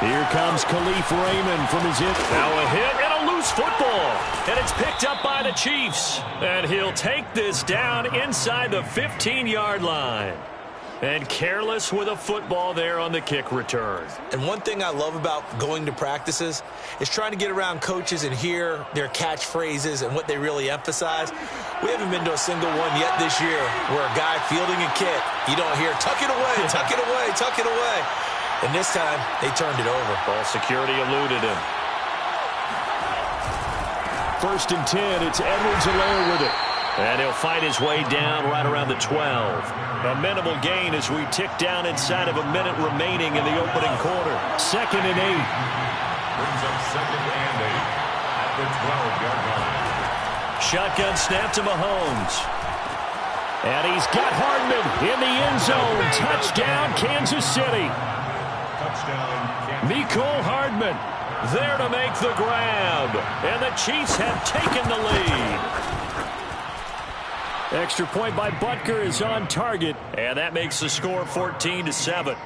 Here comes Khalif Raymond from his hit. Now a hit and a loose football. And it's picked up by the Chiefs. And he'll take this down inside the 15-yard line. And careless with a football there on the kick return. And one thing I love about going to practices is trying to get around coaches and hear their catchphrases and what they really emphasize. We haven't been to a single one yet this year where a guy fielding a kick, you don't hear, tuck it away, tuck it away, tuck it away. And this time, they turned it over. Ball security eluded him. 1st and 10, it's Edwards-Helaire with it. And he'll fight his way down right around the 12. A minimal gain as we tick down inside of a minute remaining in the opening quarter. 2nd and 8. Brings up 2nd and 8 at the 12-yard line. Shotgun snap to Mahomes. And he's got Hardman in the end zone. Touchdown, Kansas City. Touchdown, Kansas. Mecole Hardman there to make the grab. And the Chiefs have taken the lead. Extra point by Butker is on target, and that makes the score 14-7. Line 7.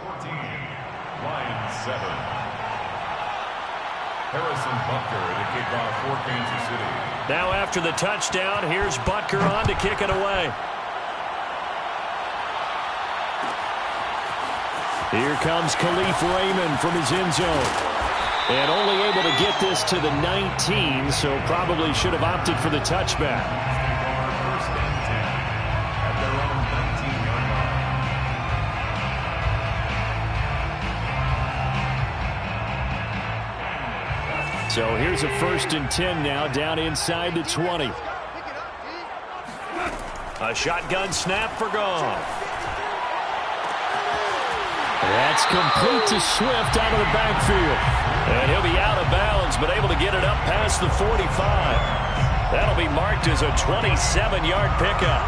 Harrison Butker to kick off for Kansas City. Now after the touchdown, here's Butker on to kick it away. Here comes Khalif Raymond from his end zone. And only able to get this to the 19, so probably should have opted for the touchback. So here's a 1st and 10 now, down inside the 20. A shotgun snap for Goff. That's complete to Swift out of the backfield. And he'll be out of bounds, but able to get it up past the 45. That'll be marked as a 27-yard pickup.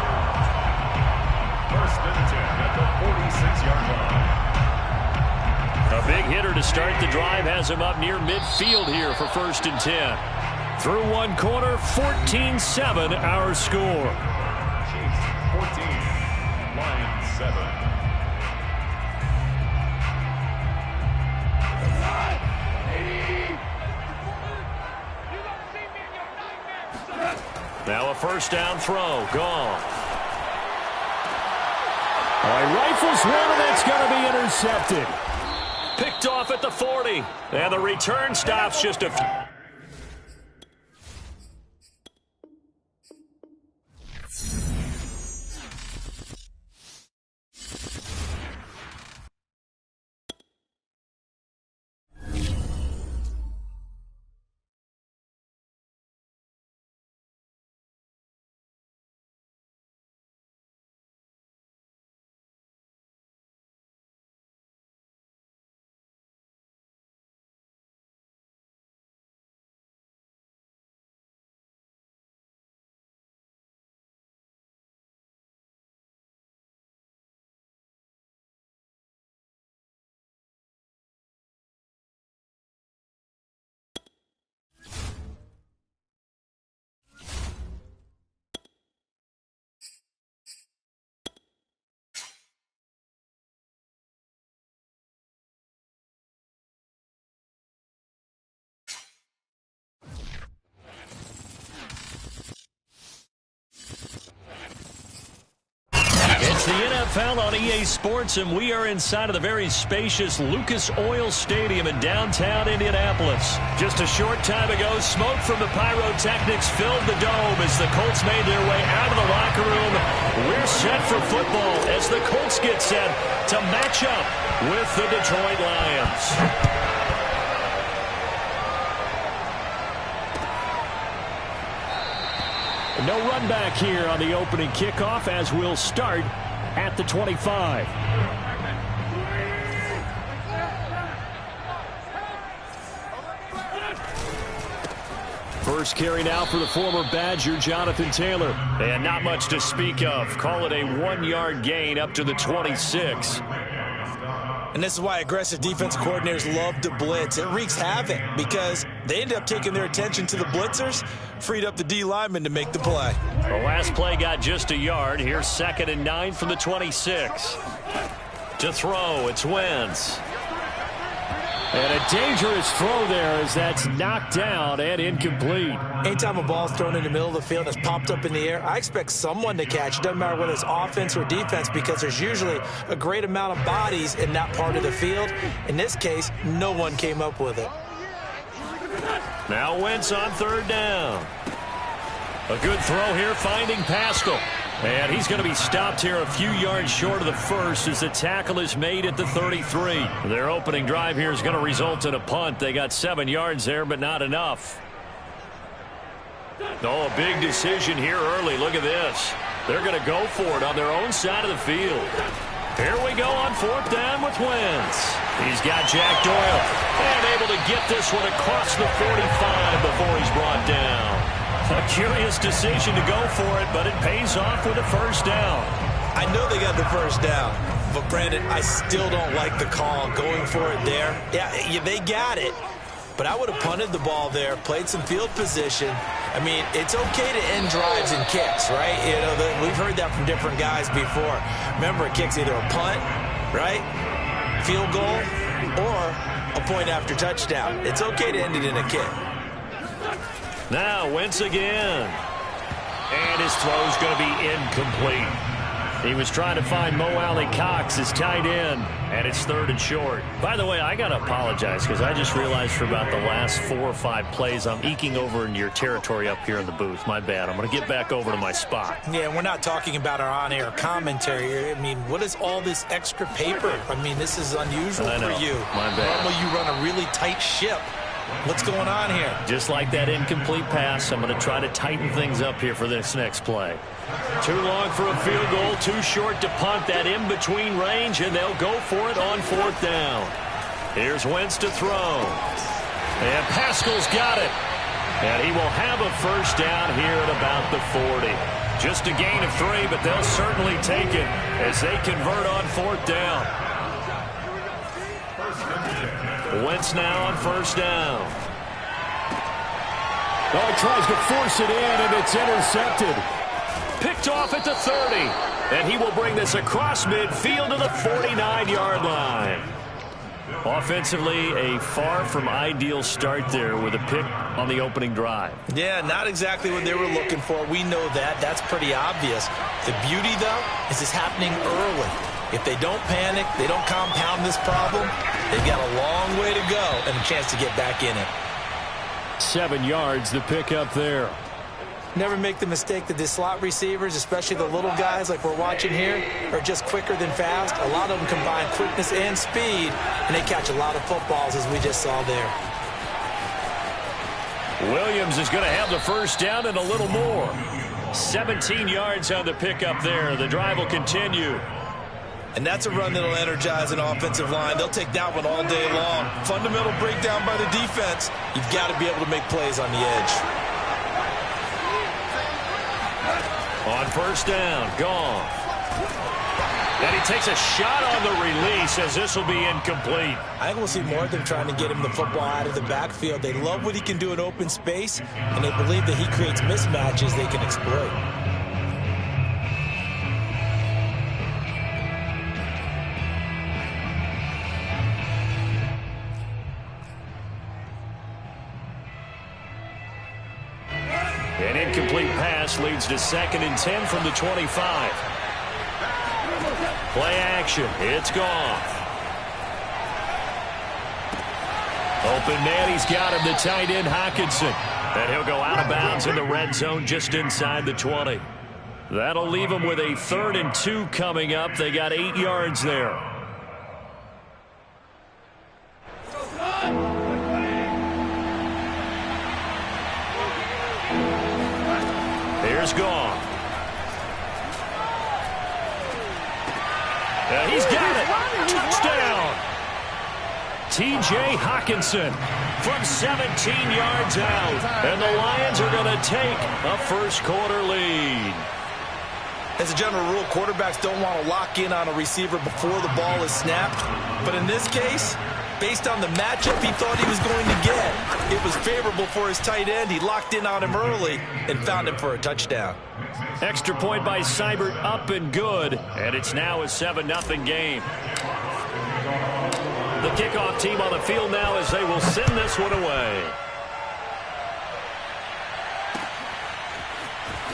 1st and 10 at the 46-yard line. A big hitter to start the drive has him up near midfield here for 1st and 10. Through one quarter, 14-7 our score. Chiefs 14, Lions 7. Now a 1st down throw. Gone. All right, rifles one, and that's going to be intercepted. Picked off at the 40. And the return stops just a few. It's the NFL on EA Sports, and we are inside of the very spacious Lucas Oil Stadium in downtown Indianapolis. Just a short time ago, smoke from the pyrotechnics filled the dome as the Colts made their way out of the locker room. We're set for football as the Colts get set to match up with the Detroit Lions. No run back here on the opening kickoff as we'll start at the 25. First carry now for the former Badger, Jonathan Taylor. And not much to speak of. Call it a 1-yard gain up to the 26. And this is why aggressive defensive coordinators love to blitz. It wreaks havoc because they end up taking their attention to the blitzers, freed up the D lineman to make the play. The last play got just a yard. Here's 2nd and 9 from the 26. To throw, it's Wentz. And a dangerous throw there as that's knocked down and incomplete. Anytime a ball's thrown in the middle of the field and it's popped up in the air, I expect someone to catch. It doesn't matter whether it's offense or defense because there's usually a great amount of bodies in that part of the field. In this case, no one came up with it. Now Wentz on third down. A good throw here finding Pascal. And he's going to be stopped here a few yards short of the first as the tackle is made at the 33. Their opening drive here is going to result in a punt. They got 7 yards there, but not enough. Oh, a big decision here early. Look at this. They're going to go for it on their own side of the field. Here we go on fourth down with Wentz. He's got Jack Doyle and able to get this one across the 45 before he's brought down. A curious decision to go for it, but it pays off with a first down. I know they got the first down, but Brandon, I still don't like the call going for it there. Yeah, they got it, but I would have punted the ball there, played some field position. I mean, it's okay to end drives and kicks, right? You know, we've heard that from different guys before. Remember, a kick's either a punt, right, field goal, or a point after touchdown. It's okay to end it in a kick. Now Wentz again. And his throw's going to be incomplete. He was trying to find Mo Alley-Cox, his tight end, and it's third and short. By the way, I got to apologize because I just realized for about the last 4 or 5 plays I'm eking over into your territory up here in the booth. My bad. I'm going to get back over to my spot. Yeah, we're not talking about our on-air commentary. I mean, what is all this extra paper? I mean, this is unusual for you. My bad. Normally you run a really tight ship. What's going on here? Just like that incomplete pass, I'm going to try to tighten things up here for this next play. Too long for a field goal, too short to punt. That in-between range, and they'll go for it on fourth down. Here's Wentz to throw. And Pascal's got it. And he will have a first down here at about the 40. Just a gain of 3, but they'll certainly take it as they convert on fourth down. Wentz now on first down. Oh, he tries to force it in, and it's intercepted. Picked off at the 30. And he will bring this across midfield to the 49-yard line. Offensively, a far from ideal start there with a pick on the opening drive. Yeah, not exactly what they were looking for. We know that. That's pretty obvious. The beauty, though, is it's happening early. If they don't panic, they don't compound this problem, they've got a long way to go and a chance to get back in it. 7 yards, the pickup there. Never make the mistake that the slot receivers, especially the little guys like we're watching here, are just quicker than fast. A lot of them combine quickness and speed, and they catch a lot of footballs, as we just saw there. Williams is going to have the first down and a little more. 17 yards on the pickup there. The drive will continue. And that's a run that'll energize an offensive line. They'll take that one all day long. Fundamental breakdown by the defense. You've got to be able to make plays on the edge. On first down, Goff. And he takes a shot on the release as this will be incomplete. I think we'll see more of them trying to get him the football out of the backfield. They love what he can do in open space, and they believe that he creates mismatches they can exploit. An incomplete pass leads to 2nd and 10 from the 25. Play action. It's Goff. Open man. He's got him, the tight end, Hockenson. And he'll go out of bounds in the red zone just inside the 20. That'll leave him with a 3rd and 2 coming up. They got 8 yards there. Here's Goff. And he's got it. Touchdown. T.J. Hockenson from 17 yards out. And the Lions are going to take a first-quarter lead. As a general rule, quarterbacks don't want to lock in on a receiver before the ball is snapped. But in this case, based on the matchup he thought he was going to get, it was favorable for his tight end. He locked in on him early and found him for a touchdown. Extra point by Seibert, up and good. And it's now a 7-0 game. The kickoff team on the field now as they will send this one away.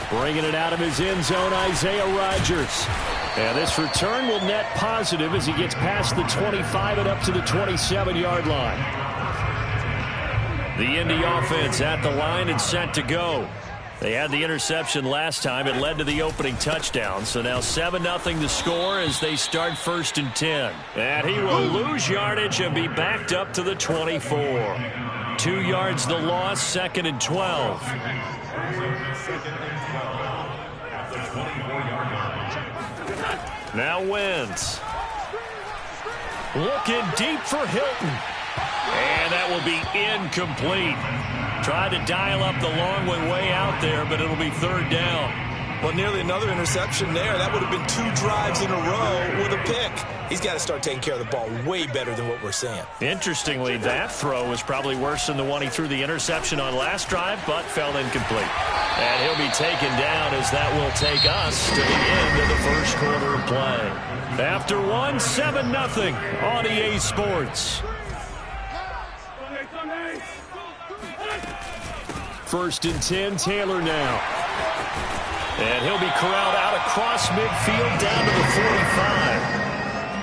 Bringing it out of his end zone, Isaiah Rodgers. And this return will net positive as he gets past the 25 and up to the 27-yard line. The Indy offense at the line and set to go. They had the interception last time. It led to the opening touchdown. So now 7-0 the score as they start 1st and 10. And he will lose yardage and be backed up to the 24. 2 yards the loss, 2nd and 12. Now Wentz. Looking deep for Hilton. And that will be incomplete. Tried to dial up the long one way out there, but it'll be 3rd down. Well, nearly another interception there. That would have been 2 drives in a row with a pick. He's got to start taking care of the ball way better than what we're seeing. Interestingly, that throw was probably worse than the one he threw the interception on last drive, but fell incomplete. And he'll be taken down as that will take us to the end of the first quarter of play. After one, 7-0 on EA Sports. 1st and 10, Taylor now. And he'll be corralled out across midfield down to the 45.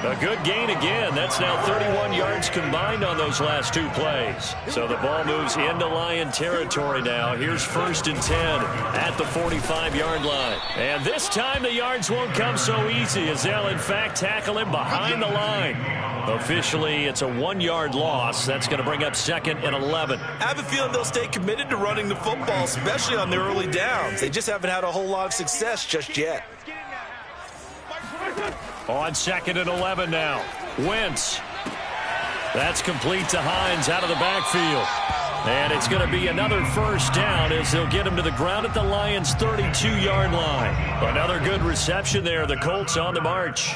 A good gain again. That's now 31 yards combined on those last 2 plays. So the ball moves into Lion territory now. Here's 1st and 10 at the 45-yard line. And this time the yards won't come so easy as they'll, in fact, tackle him behind the line. Officially, it's a 1-yard loss. That's going to bring up 2nd and 11. I have a feeling they'll stay committed to running the football, especially on their early downs. They just haven't had a whole lot of success just yet. On 2nd and 11 now. Wentz. That's complete to Hines out of the backfield. And it's going to be another 1st down as they'll get him to the ground at the Lions' 32-yard line. Another good reception there. The Colts on the march.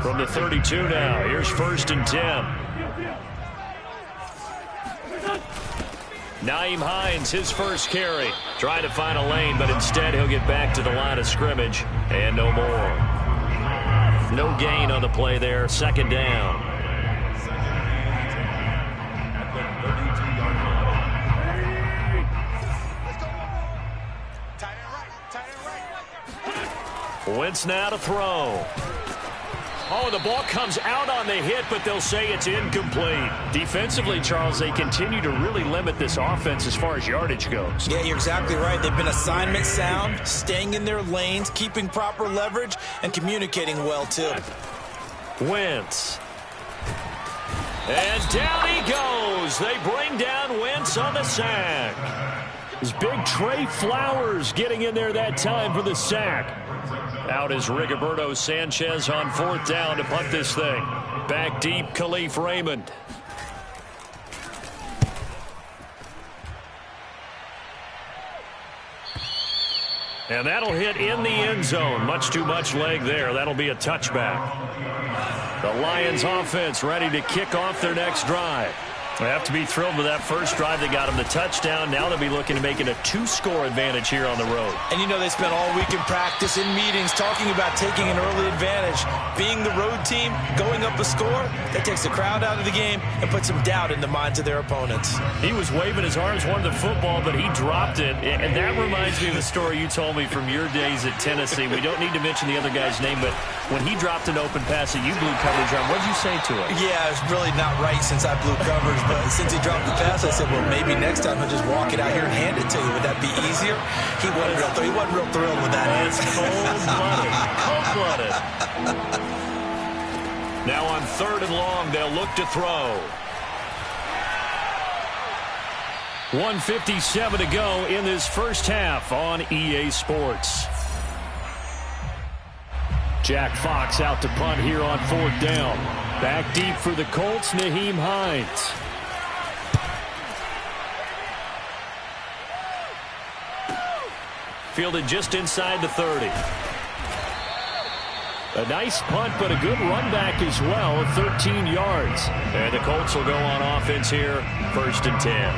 From the 32 now. Here's 1st and 10. Nyheim Hines, his first carry. Trying to find a lane, but instead he'll get back to the line of scrimmage. And no more. No gain on the play there. 2nd down. Wentz now to throw. Oh, the ball comes out on the hit, but they'll say it's incomplete. Defensively, Charles, they continue to really limit this offense as far as yardage goes. Yeah, you're exactly right. They've been assignment sound, staying in their lanes, keeping proper leverage, and communicating well, too. Wentz. And down he goes. They bring down Wentz on the sack. It's big Trey Flowers getting in there that time for the sack. Out is Rigoberto Sanchez on 4th down to punt this thing. Back deep, Khalif Raymond. And that'll hit in the end zone. Much too much leg there. That'll be a touchback. The Lions offense ready to kick off their next drive. They have to be thrilled with that first drive. They got them the touchdown. Now they'll be looking to make it a 2-score advantage here on the road. And you know they spent all week in practice, in meetings, talking about taking an early advantage. Being the road team, going up a score, that takes the crowd out of the game and puts some doubt in the minds of their opponents. He was waving his arms, wanted the football, but he dropped it. And that reminds me of the story you told me from your days at Tennessee. We don't need to mention the other guy's name, but when he dropped an open pass that you blew coverage on, what did you say to him? Yeah, it's really not right since I blew coverage, but since he dropped the pass, I said, well, maybe next time he'll just walk it out here and hand it to you. Would that be easier? He wasn't real thrilled with that answer. Cold-blooded. Now on 3rd and long, they'll look to throw. 1:57 to go in this first half on EA Sports. Jack Fox out to punt here on 4th down. Back deep for the Colts, Nyheim Hines. Fielded just inside the 30. A nice punt, but a good run back as well, 13 yards. And the Colts will go on offense here, 1st and 10.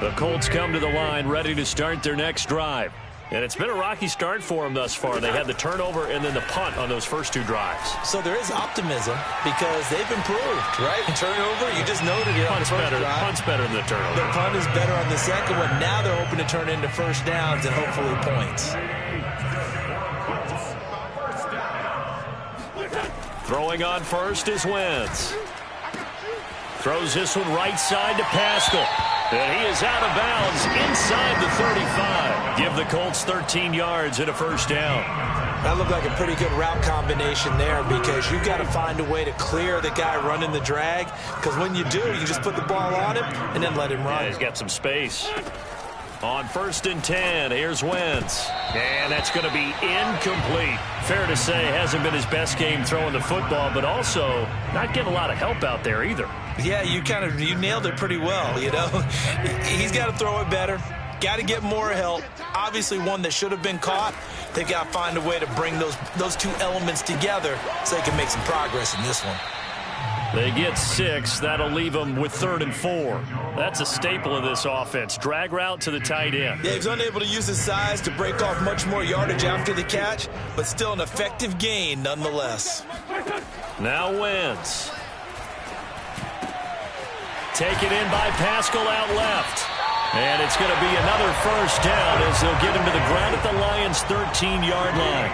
The Colts come to the line ready to start their next drive. And it's been a rocky start for them thus far. They had the turnover and then the punt on those first 2 drives. So there is optimism because they've improved, right? Turnover, you just noted it on the first drive. Punt's better than the turnover. The punt is better on the second one. Now they're hoping to turn into first downs and hopefully points. Throwing on first is Wentz. Throws this one right side to Pascal. And he is out of bounds inside the 35. Give the Colts 13 yards and a first down. That looked like a pretty good route combination there because you've got to find a way to clear the guy running the drag. Because when you do, you just put the ball on him and then let him run. Yeah, he's got some space. On 1st and 10, here's Wentz. And that's going to be incomplete. Fair to say, hasn't been his best game throwing the football, but also not getting a lot of help out there either. Yeah, you nailed it pretty well, you know. He's got to throw it better. Got to get more help. Obviously one that should have been caught. They've got to find a way to bring those 2 elements together so they can make some progress in this one. They get 6. That'll leave them with 3rd and 4. That's a staple of this offense. Drag route to the tight end. Yeah, he's unable to use his size to break off much more yardage after the catch, but still an effective gain nonetheless. Now Wentz. Taken in by Pascal out left. And it's going to be another first down as they'll get him to the ground at the Lions' 13-yard line.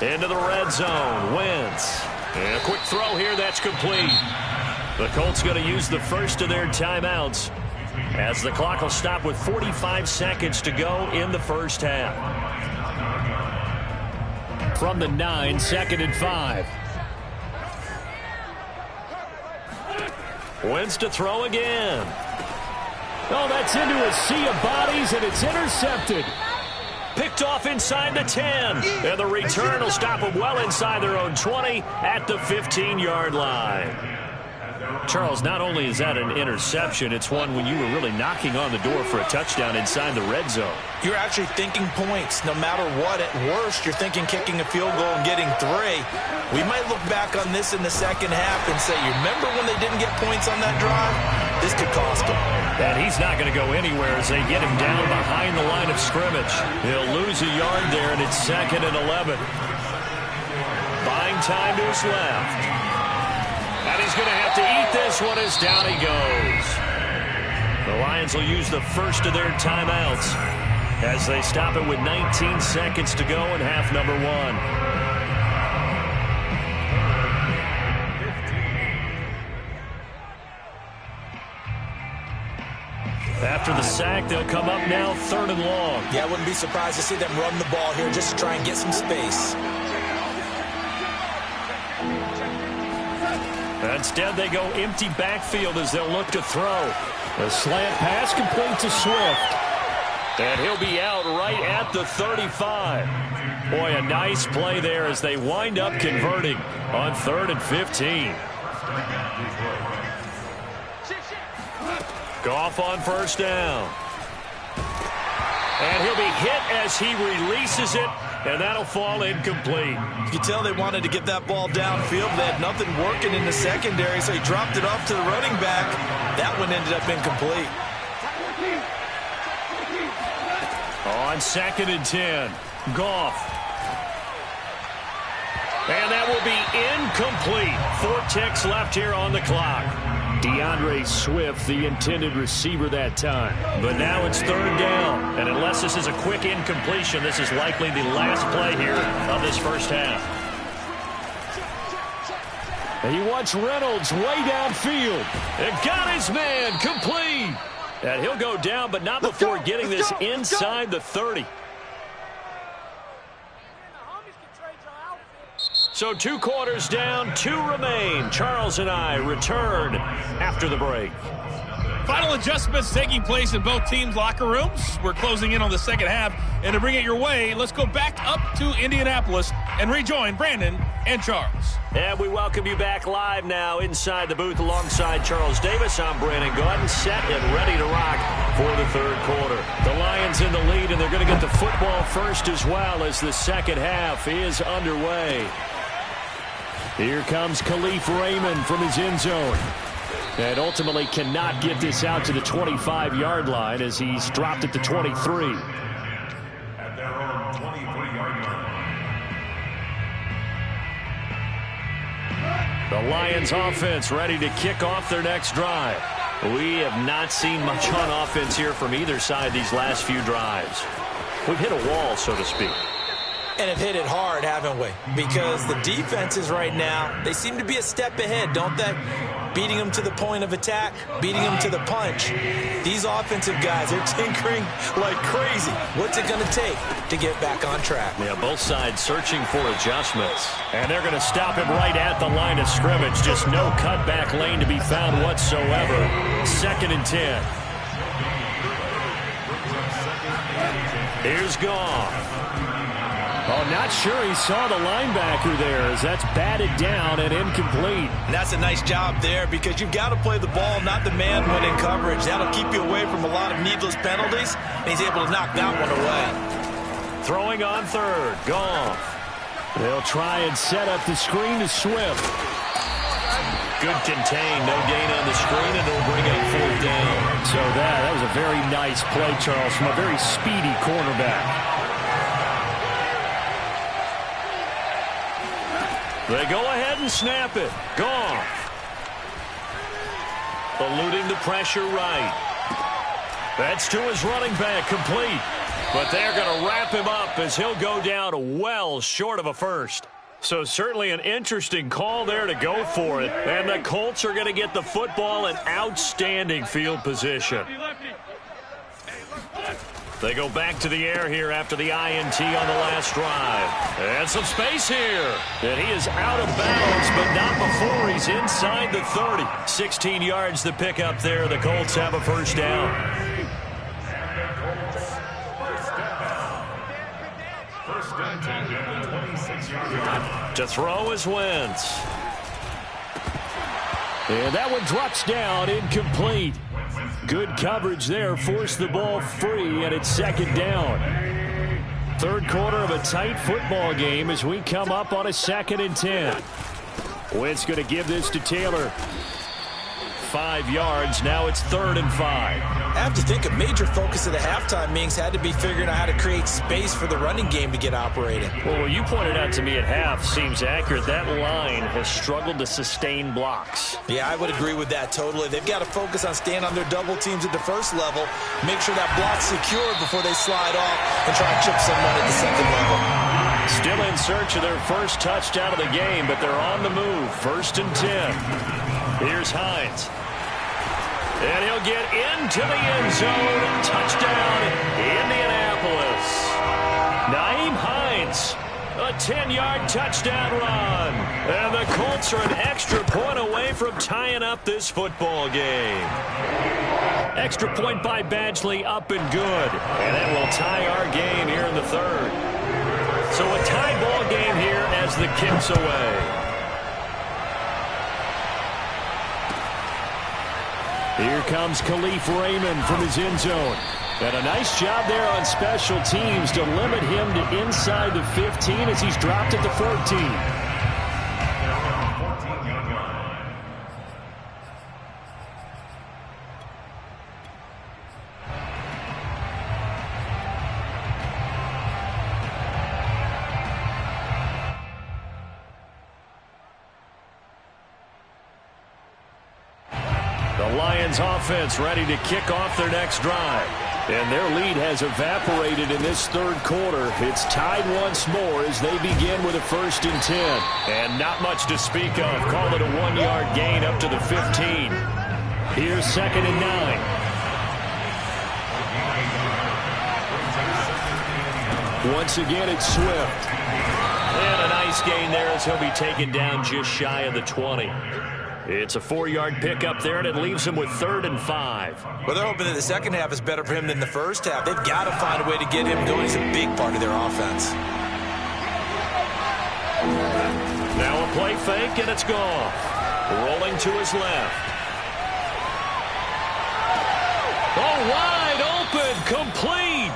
Into the red zone, Wentz. And a quick throw here, that's complete. The Colts going to use the first of their timeouts as the clock will stop with 45 seconds to go in the first half. From the 9, 2nd and 5. Wentz to throw again. Oh, that's into a sea of bodies, and it's intercepted. Picked off inside the 10. And the return will stop them well inside their own 20 at the 15-yard line. Charles, not only is that an interception, it's one when you were really knocking on the door for a touchdown inside the red zone. You're actually thinking points. No matter what, at worst, you're thinking kicking a field goal and getting 3. We might look back on this in the second half and say, you remember when they didn't get points on that drive? This could cost them. And he's not going to go anywhere as they get him down behind the line of scrimmage. He'll lose a yard there, and it's 2nd and 11. Buying time to his left. And he's going to have to eat this one as down he goes. The Lions will use the first of their timeouts as they stop it with 19 seconds to go in half number 1. After the sack, they'll come up now 3rd and long. Yeah, I wouldn't be surprised to see them run the ball here just to try and get some space. Instead, they go empty backfield as they'll look to throw. The slant pass complete to Swift. And he'll be out right at the 35. Boy, a nice play there as they wind up converting on 3rd and 15. Goff on first down. And he'll be hit as he releases it, and that'll fall incomplete. You can tell they wanted to get that ball downfield. They had nothing working in the secondary, so he dropped it off to the running back. That one ended up incomplete. On 2nd and 10, Goff. And that will be incomplete. 4 ticks left here on the clock. DeAndre Swift, the intended receiver that time. But now it's 3rd down. And unless this is a quick incompletion, this is likely the last play here of this first half. And he wants Reynolds way downfield. And got his man complete. And he'll go down, but not before getting this inside the 30. So 2 quarters down, 2 remain. Charles and I return after the break. Final adjustments taking place in both teams' locker rooms. We're closing in on the second half. And to bring it your way, let's go back up to Indianapolis and rejoin Brandon and Charles. And we welcome you back live now inside the booth alongside Charles Davis. I'm Brandon Gaudin, set and ready to rock for the 3rd quarter. The Lions in the lead, and they're going to get the football first as well as the second half is underway. Here comes Khalif Raymond from his end zone. And ultimately cannot get this out to the 25-yard line as he's dropped at the 23. At their own 23-yard line. The Lions offense ready to kick off their next drive. We have not seen much on offense here from either side these last few drives. We've hit a wall, so to speak. And have hit it hard, haven't we? Because the defenses right now, they seem to be a step ahead, don't they? Beating them to the point of attack, beating them to the punch. These offensive guys are tinkering like crazy. What's it going to take to get back on track? Yeah, both sides searching for adjustments. And they're going to stop him right at the line of scrimmage. Just no cutback lane to be found whatsoever. 2nd and 10. Here's Goff. Oh, not sure he saw the linebacker there as that's batted down and incomplete. And that's a nice job there because you've got to play the ball, not the man when in coverage. That'll keep you away from a lot of needless penalties, and he's able to knock that one away. Throwing on 3rd, Goff. They'll try and set up the screen to Swift. Good contain, no gain on the screen, and it'll bring up 4th down. So that was a very nice play, Charles, from a very speedy cornerback. They go ahead and snap it. Goff. Eluding the pressure right. That's to his running back, complete. But they're going to wrap him up as he'll go down well short of a first. So certainly an interesting call there to go for it. And the Colts are going to get the football in outstanding field position. They go back to the air here after the INT on the last drive. And some space here. And he is out of bounds, but not before he's inside the 30. 16 yards to pick up there. The Colts have a first down. First down, 26-yard. To throw is Wentz. And that one drops down, incomplete. Good coverage there, forced the ball free, and it's 2nd down. 3rd quarter of a tight football game as we come up on a 2nd and 10. Wentz going to give this to Taylor. 5 yards, now it's 3rd and 5. I have to think a major focus of the halftime meetings had to be figuring out how to create space for the running game to get operating. Well, what you pointed out to me at half seems accurate. That line has struggled to sustain blocks. Yeah, I would agree with that totally. They've got to focus on staying on their double teams at the first level, make sure that block's secured before they slide off and try to chip someone at the 2nd level. Still in search of their first touchdown of the game, but they're on the move. 1st and 10. Here's Hines. And he'll get into the end zone. Touchdown, Indianapolis. Nyheim Hines, a 10-yard touchdown run. And the Colts are an extra point away from tying up this football game. Extra point by Badgley, up and good. And that will tie our game here in the 3rd. So a tie ball game here as the kick's away. Here comes Khalif Raymond from his end zone. And a nice job there on special teams to limit him to inside the 15 as he's dropped at the 14. The Lions offense ready to kick off their next drive. And their lead has evaporated in this 3rd quarter. It's tied once more as they begin with a 1st and 10. And not much to speak of. Call it a 1-yard gain up to the 15. Here's 2nd and 9. Once again, it's Swift. And a nice gain there as he'll be taken down just shy of the 20. It's a 4-yard pickup there, and it leaves him with 3rd and 5. Well, they're hoping that the second half is better for him than the first half. They've got to find a way to get him going. He's a big part of their offense. Now a play fake, and it's Goff. Rolling to his left. Oh, wide open, complete.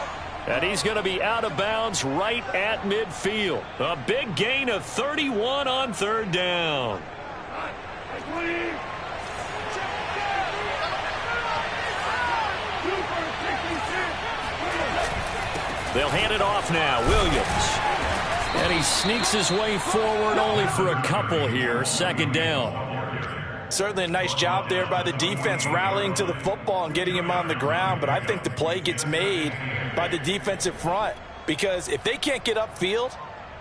And he's going to be out of bounds right at midfield. A big gain of 31 on 3rd down. They'll hand it off now. Williams. And he sneaks his way forward only for a couple here. Second down. Certainly a nice job there by the defense rallying to the football and getting him on the ground, but I think the play gets made by the defensive front because if they can't get upfield,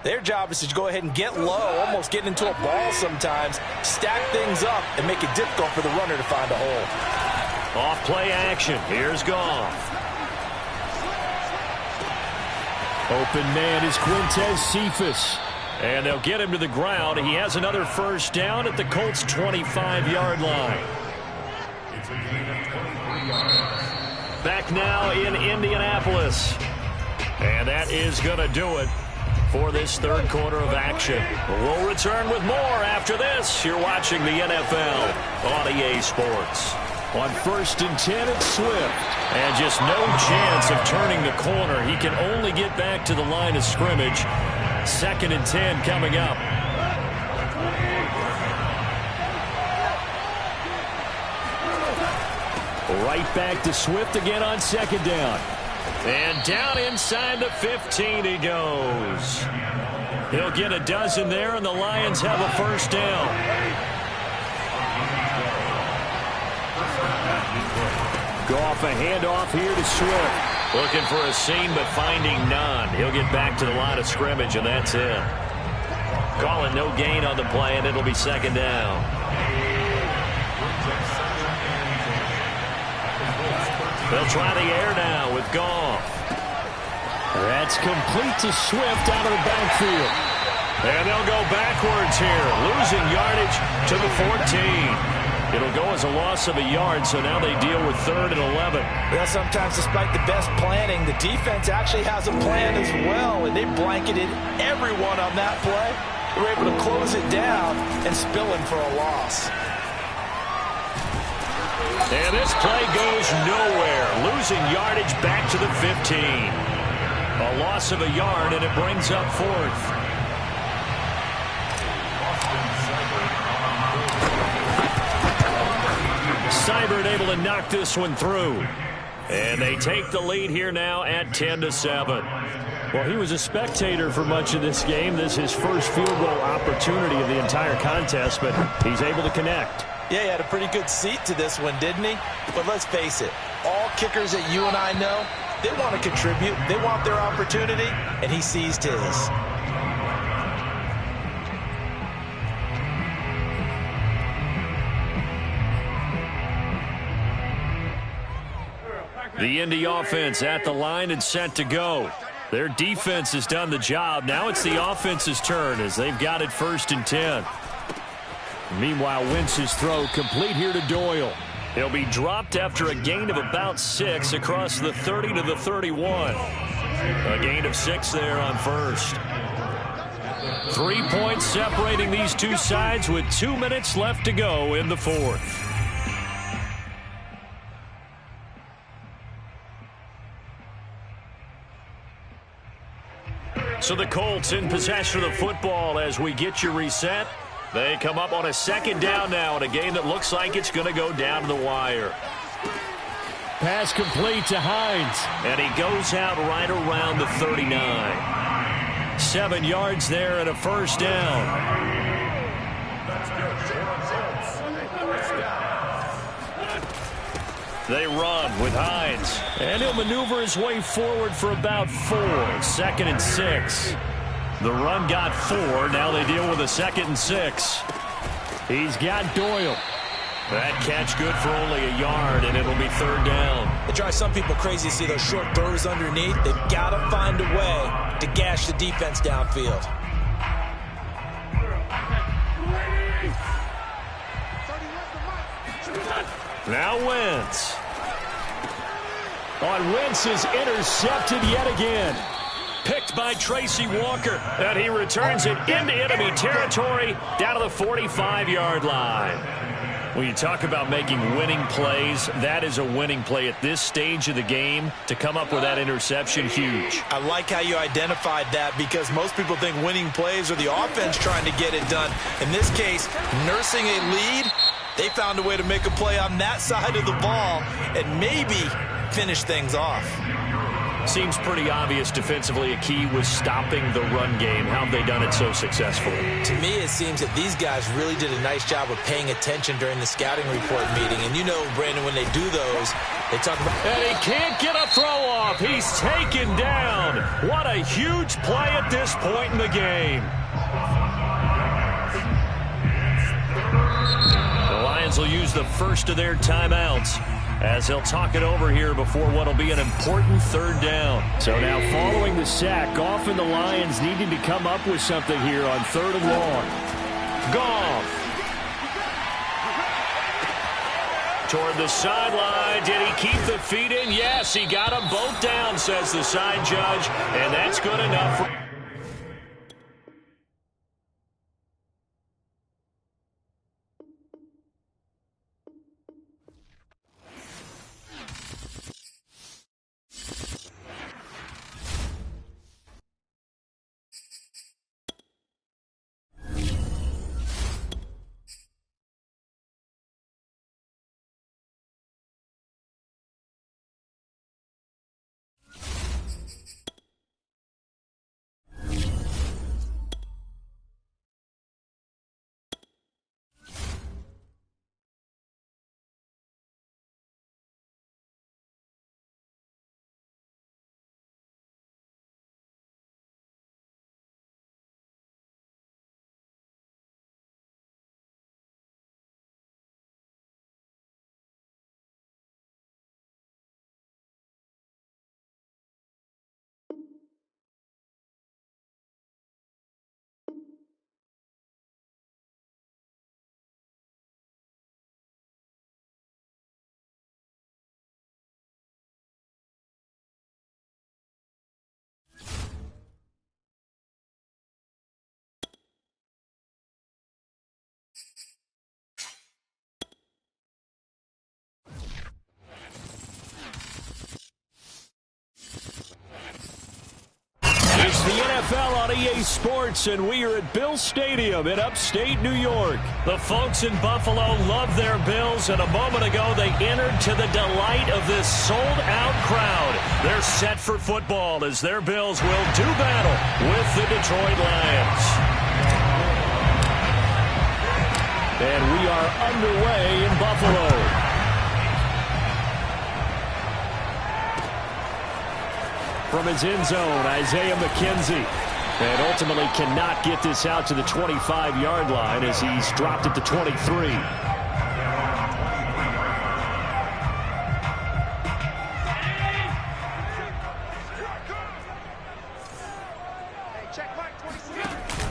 their job is to go ahead and get low, almost get into a ball sometimes, stack things up, and make it difficult for the runner to find a hole. Off play action. Here's Goff. Open man is Quintez Cephus. And they'll get him to the ground. He has another first down at the Colts' 25-yard line. Back now in Indianapolis. And that is going to do it for this third quarter of action. We'll return with more after this. You're watching the NFL on EA Sports. On 1st and 10, it's Swift. And just no chance of turning the corner. He can only get back to the line of scrimmage. 2nd and 10 coming up. Right back to Swift again on 2nd down. And down inside the 15 he goes. He'll get a dozen there, and the Lions have a first down. Goff a handoff here to Swift. Looking for a seam, but finding none. He'll get back to the line of scrimmage, and that's it. Calling no gain on the play, and it'll be 2nd down. They'll try the air now with Goff. That's complete to Swift out of the backfield. And they'll go backwards here, losing yardage to the 14. It'll go as a loss of a yard, so now they deal with 3rd and 11. Well, sometimes despite the best planning, the defense actually has a plan as well, and they blanketed everyone on that play. They were able to close it down and spill him for a loss. And this play goes nowhere, losing yardage back to the 15. A loss of a yard, and it brings up 4th. Seibert able to knock this one through. And they take the lead here now at 10-7. Well, he was a spectator for much of this game. This is his first field goal opportunity of the entire contest, but he's able to connect. Yeah, he had a pretty good seat to this one, didn't he? But let's face it, all kickers that you and I know, they want to contribute. They want their opportunity, and he seized his. The Indy offense at the line and set to go. Their defense has done the job. Now it's the offense's turn as they've got it 1st and 10. Meanwhile, Wentz's throw complete here to Doyle. He'll be dropped after a gain of about 6 across the 30 to the 31. A gain of 6 there on 1st. 3 points separating these two sides with 2 minutes left to go in the 4th. So the Colts in possession of the football as we get you reset. They come up on a 2nd down now in a game that looks like it's going to go down to the wire. Pass complete to Hines. And he goes out right around the 39. 7 yards there and a first down. They run with Hines. And he'll maneuver his way forward for about 4. 2nd and 6. The run got 4. Now they deal with a 2nd and 6. He's got Doyle. That catch good for only a yard, and it'll be 3rd down. It drives some people crazy to see those short throws underneath. They've got to find a way to gash the defense downfield. Now Wentz. On Wentz is intercepted yet again. Picked by Tracy Walker. And he returns it into enemy territory down to the 45-yard line. When you talk about making winning plays, that is a winning play at this stage of the game. To come up with that interception, huge. I like how you identified that because most people think winning plays are the offense trying to get it done. In this case, nursing a lead, they found a way to make a play on that side of the ball and maybe finish things off. Seems pretty obvious defensively a key was stopping the run game. How have they done it so successfully? To me, it seems that these guys really did a nice job of paying attention during the scouting report meeting. And you know, Brandon, when they do those, they talk about... And he can't get a throw off. He's taken down. What a huge play at this point in the game. The Lions will use the first of their timeouts as they'll talk it over here before what will be an important third down. So now following the sack, Goff and the Lions needing to come up with something here on 3rd and long. Goff. Toward the sideline. Did he keep the feet in? Yes, he got them both down, says the side judge. And that's good enough for... It's the NFL on EA Sports, and we are at Bills Stadium in upstate New York. The folks in Buffalo love their Bills, and a moment ago they entered to the delight of this sold-out crowd. They're set for football as their Bills will do battle with the Detroit Lions. And we are underway in Buffalo. From his end zone, Isaiah McKenzie. And ultimately cannot get this out to the 25-yard line as he's dropped it to 23.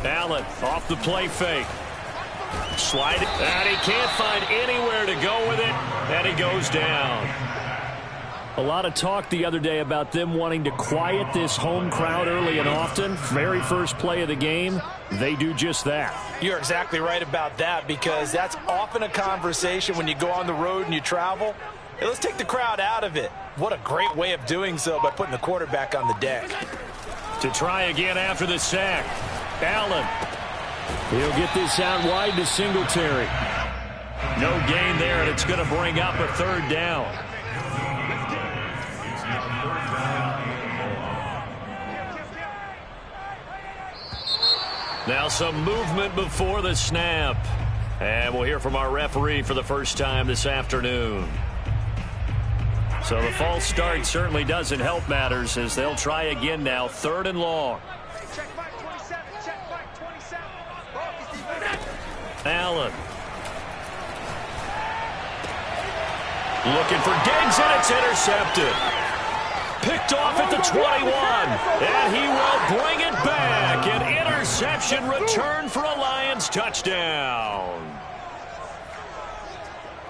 Allen off the play fake. Slide it, and he can't find anywhere to go with it, and he goes down. A lot of talk the other day about them wanting to quiet this home crowd early and often. Very first play of the game, they do just that. You're exactly right about that, because that's often a conversation when you go on the road and you travel. Hey, let's take the crowd out of it. What a great way of doing so by putting the quarterback on the deck. To try again after the sack. Allen. He'll get this out wide to Singletary. No gain there, and it's going to bring up a third down. Now some movement before the snap. And we'll hear from our referee for the first time this afternoon. So the false start certainly doesn't help matters as they'll try again now. 3rd and long. Allen. Looking for Diggs, and it's intercepted. Picked off at the 21, and he will bring it back. An interception return for a Lions touchdown.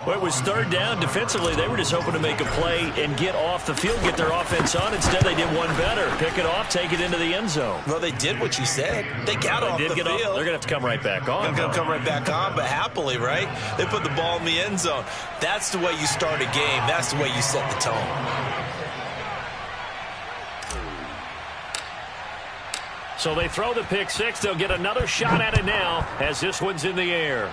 Well, it was 3rd down. Defensively, they were just hoping to make a play and get off the field, get their offense on. Instead, they did one better. Pick it off, take it into the end zone. Well, they did what you said. They got off the field. They're going to have to come right back on. They're going to come right back on, but happily, right? They put the ball in the end zone. That's the way you start a game. That's the way you set the tone. So they throw the pick six. They'll get another shot at it now as this one's in the air.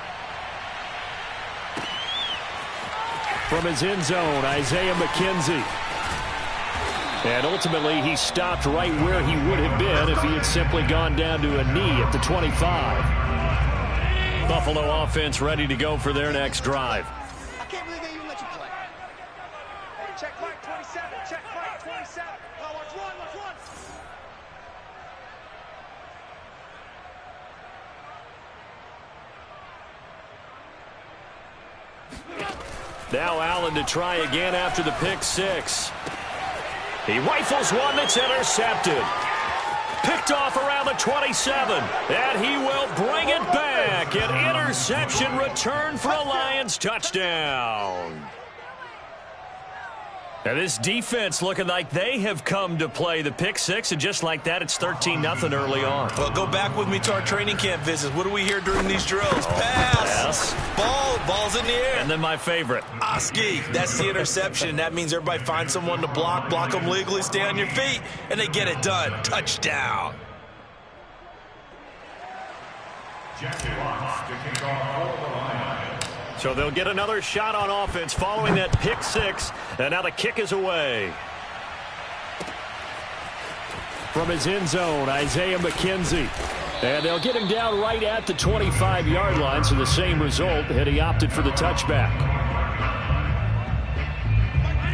From his end zone, Isaiah McKenzie. And ultimately, he stopped right where he would have been if he had simply gone down to a knee at the 25. Buffalo offense ready to go for their next drive. I can't believe they even let you play. Hey, check Mike 27. Check Mike 27. Oh, watch one. Now Allen to try again after the pick six. He rifles one that's intercepted. Picked off around the 27. And he will bring it back. An interception return for a Lions touchdown. Now this defense looking like they have come to play the pick six, and just like that, it's 13-0 early on. Well, go back with me to our training camp visits. What do we hear during these drills? Pass. Ball's in the air. And then my favorite. Oski, that's the interception. That means everybody finds someone to block them legally, stay on your feet, and they get it done. Touchdown. So they'll get another shot on offense following that pick six, and now the kick is away. From his end zone, Isaiah McKenzie. And they'll get him down right at the 25-yard line, so the same result had he opted for the touchback.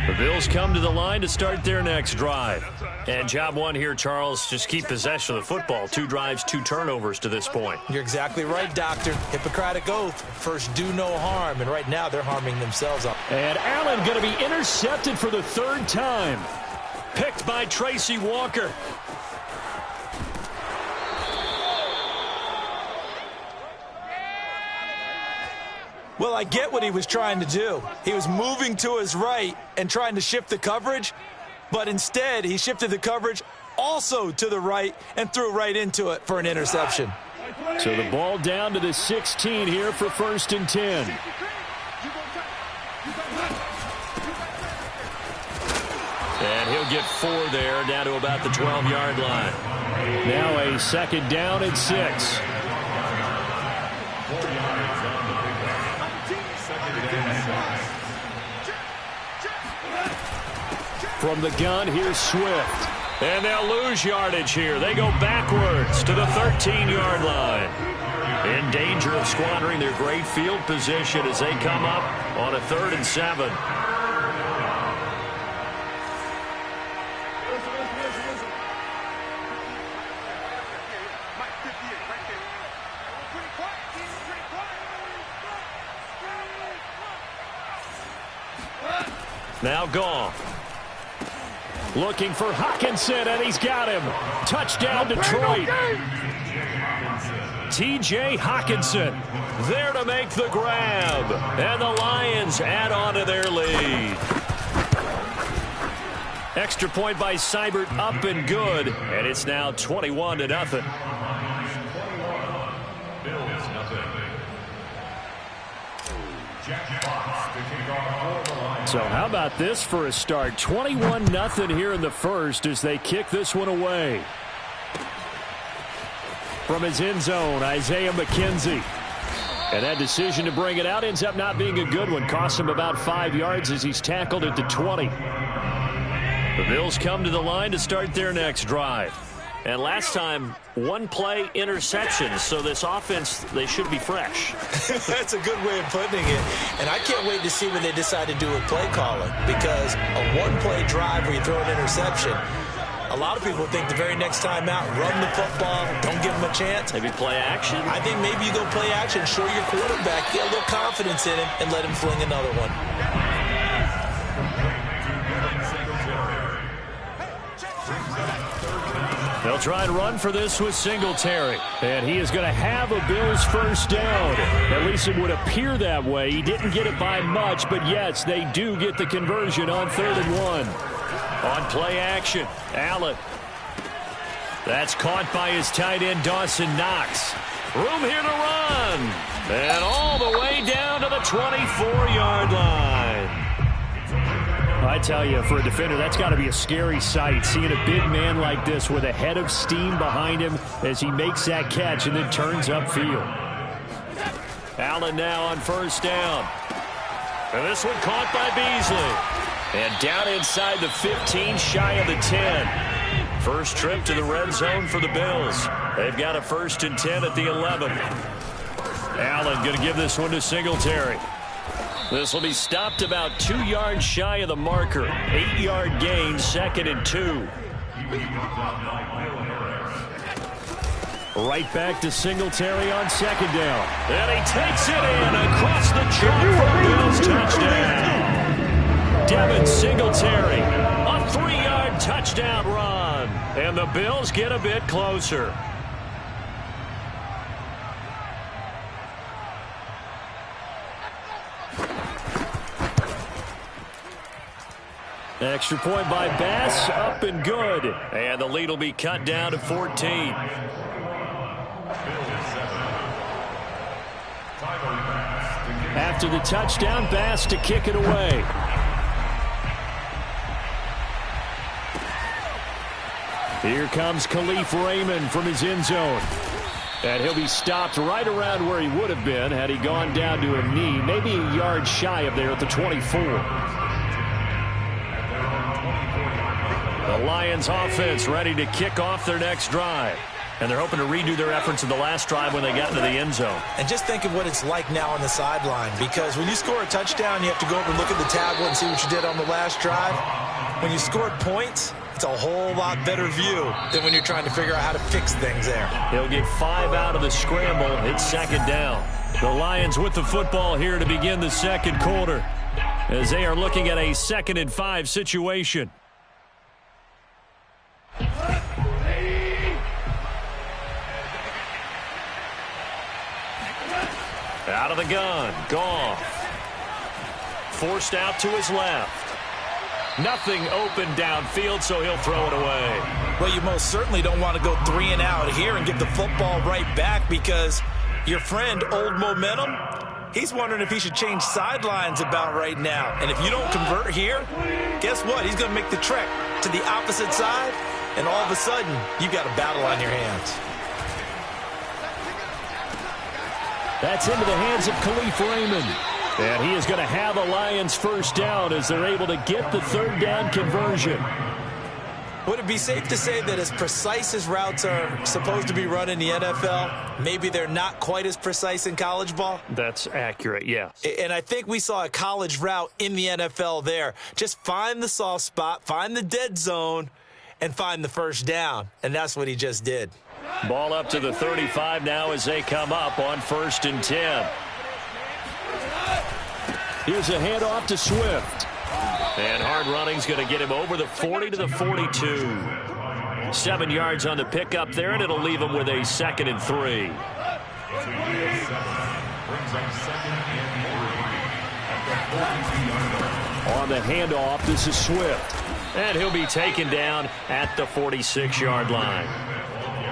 The Bills come to the line to start their next drive. And job one here, Charles, just keep possession of the football. 2 drives, 2 turnovers to this point. You're exactly right, Doctor. Hippocratic oath. First, do no harm. And right now, they're harming themselves. And Allen going to be intercepted for the 3rd time. Picked by Tracy Walker. Well, I get what he was trying to do. He was moving to his right and trying to shift the coverage, but instead he shifted the coverage also to the right and threw right into it for an interception. So the ball down to the 16 here for 1st and 10. And he'll get 4 there, down to about the 12-yard line. Now a 2nd down and 6. From the gun, here's Swift. And they'll lose yardage here. They go backwards to the 13-yard line. In danger of squandering their great field position as they come up on a 3rd and 7. Now gone. Looking for Hockenson, and he's got him. Touchdown, Detroit. T.J. Hockenson there to make the grab. And the Lions add on to their lead. Extra point by Seibert, up and good. And it's now 21-0. So how about this for a start? 21-0 here in the first as they kick this one away. From his end zone, Isaiah McKenzie. And that decision to bring it out ends up not being a good one. Costs him about 5 yards as he's tackled at the 20. The Bills come to the line to start their next drive. And last time, 1-play interceptions, so this offense, they should be fresh. That's a good way of putting it. And I can't wait to see what they decide to do with play calling, because a 1-play drive where you throw an interception, a lot of people think the very next time out, run the football, don't give them a chance. Maybe play action. I think maybe you go play action, show your quarterback, get a little confidence in him, and let him fling another one. They'll try and run for this with Singletary. And he is going to have a Bills first down. At least it would appear that way. He didn't get it by much, but yes, they do get the conversion on 3rd and 1. On play action, Allen. That's caught by his tight end, Dawson Knox. Room here to run. And all the way down to the 24-yard line. I tell you, for a defender, that's got to be a scary sight, seeing a big man like this with a head of steam behind him as he makes that catch and then turns upfield. Allen now on 1st down. And this one caught by Beasley. And down inside the 15, shy of the 10. First trip to the red zone for the Bills. They've got a 1st and 10 at the 11. Allen going to give this one to Singletary. This will be stopped about 2 yards shy of the marker. 8-yard gain, 2nd and 2. Right back to Singletary on 2nd down. And he takes it in across the chalk for Bills touchdown. Devin Singletary, a 3-yard touchdown run. And the Bills get a bit closer. Extra point by Bass, up and good. And the lead will be cut down to 14. After the touchdown, Bass to kick it away. Here comes Khalif Raymond from his end zone. And he'll be stopped right around where he would have been had he gone down to a knee, maybe a yard shy of there at the 24. The Lions offense ready to kick off their next drive. And they're hoping to redo their efforts in the last drive when they got into the end zone. And just think of what it's like now on the sideline, because when you score a touchdown, you have to go over and look at the tablet and see what you did on the last drive. When you scored points, it's a whole lot better view than when you're trying to figure out how to fix things there. He'll get 5 out of the scramble. It's 2nd down. The Lions with the football here to begin the 2nd quarter as they are looking at a 2nd and 5 situation. Out of the gun, Goff. Forced out to his left. Nothing open downfield, so he'll throw it away. Well, you most certainly don't want to go 3 and out here and get the football right back, because your friend, Old Momentum, he's wondering if he should change sidelines about right now. And if you don't convert here, guess what? He's going to make the trek to the opposite side, and all of a sudden, you've got a battle on your hands. That's into the hands of Khalif Raymond. And he is going to have a Lions 1st down as they're able to get the 3rd down conversion. Would it be safe to say that as precise as routes are supposed to be run in the NFL, maybe they're not quite as precise in college ball? That's accurate, yes. And I think we saw a college route in the NFL there. Just find the soft spot, find the dead zone, and find the 1st down. And that's what he just did. Ball up to the 35 now as they come up on 1st and 10. Here's a handoff to Swift. And hard running's going to get him over the 40 to the 42. 7 yards on the pickup there, and it'll leave him with a 2nd and 3. On the handoff, this is Swift. And he'll be taken down at the 46-yard line.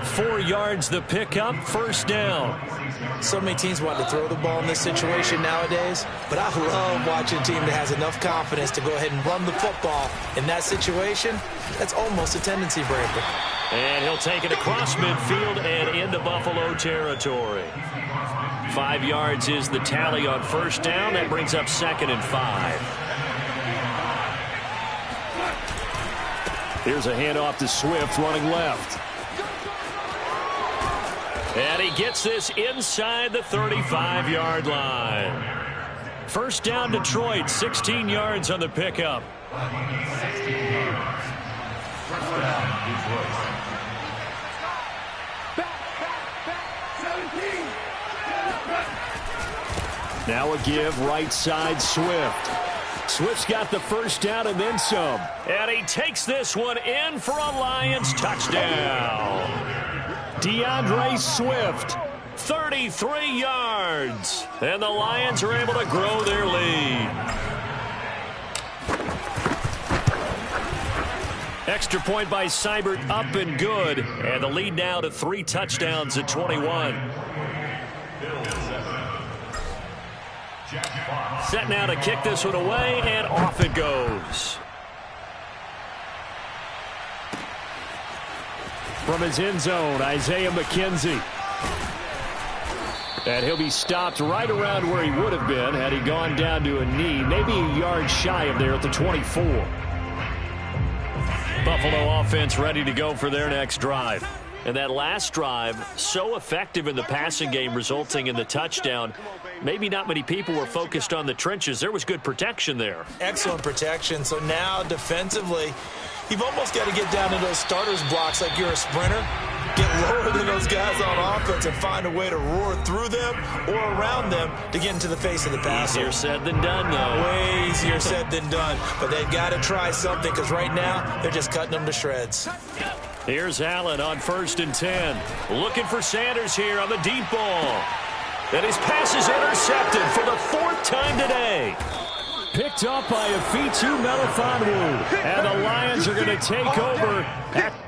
4 yards the pickup, 1st down. So many teams want to throw the ball in this situation nowadays, but I love watching a team that has enough confidence to go ahead and run the football in that situation. That's almost a tendency breaker. And he'll take it across midfield and into Buffalo territory. 5 yards is the tally on 1st down. That brings up 2nd and 5. Here's a handoff to Swift running left. And he gets this inside the 35-yard line. 1st down Detroit, 16 yards on the pickup. Now a give right side Swift. Swift's got the 1st down and then some. And he takes this one in for a Lions touchdown. DeAndre Swift, 33 yards. And the Lions are able to grow their lead. Extra point by Seibert, up and good. And the lead now to 3 touchdowns at 21. Set now to kick this one away, and off it goes. From his end zone, Isaiah McKenzie. And he'll be stopped right around where he would have been had he gone down to a knee, maybe a yard shy of there at the 24. Buffalo offense ready to go for their next drive. And that last drive, so effective in the passing game, resulting in the touchdown. Maybe not many people were focused on the trenches. There was good protection there. Excellent protection. So now defensively, you've almost got to get down to those starters blocks like you're a sprinter. Get lower than those guys on offense and find a way to roar through them or around them to get into the face of the passer. Easier said than done, though. Way easier said than done. But they've got to try something because right now they're just cutting them to shreds. Here's Allen on 1st and 10. Looking for Sanders here on the deep ball. And his pass is intercepted for the 4th time today. Picked up by Afitu Melifonwu. And the Lions are going to take over at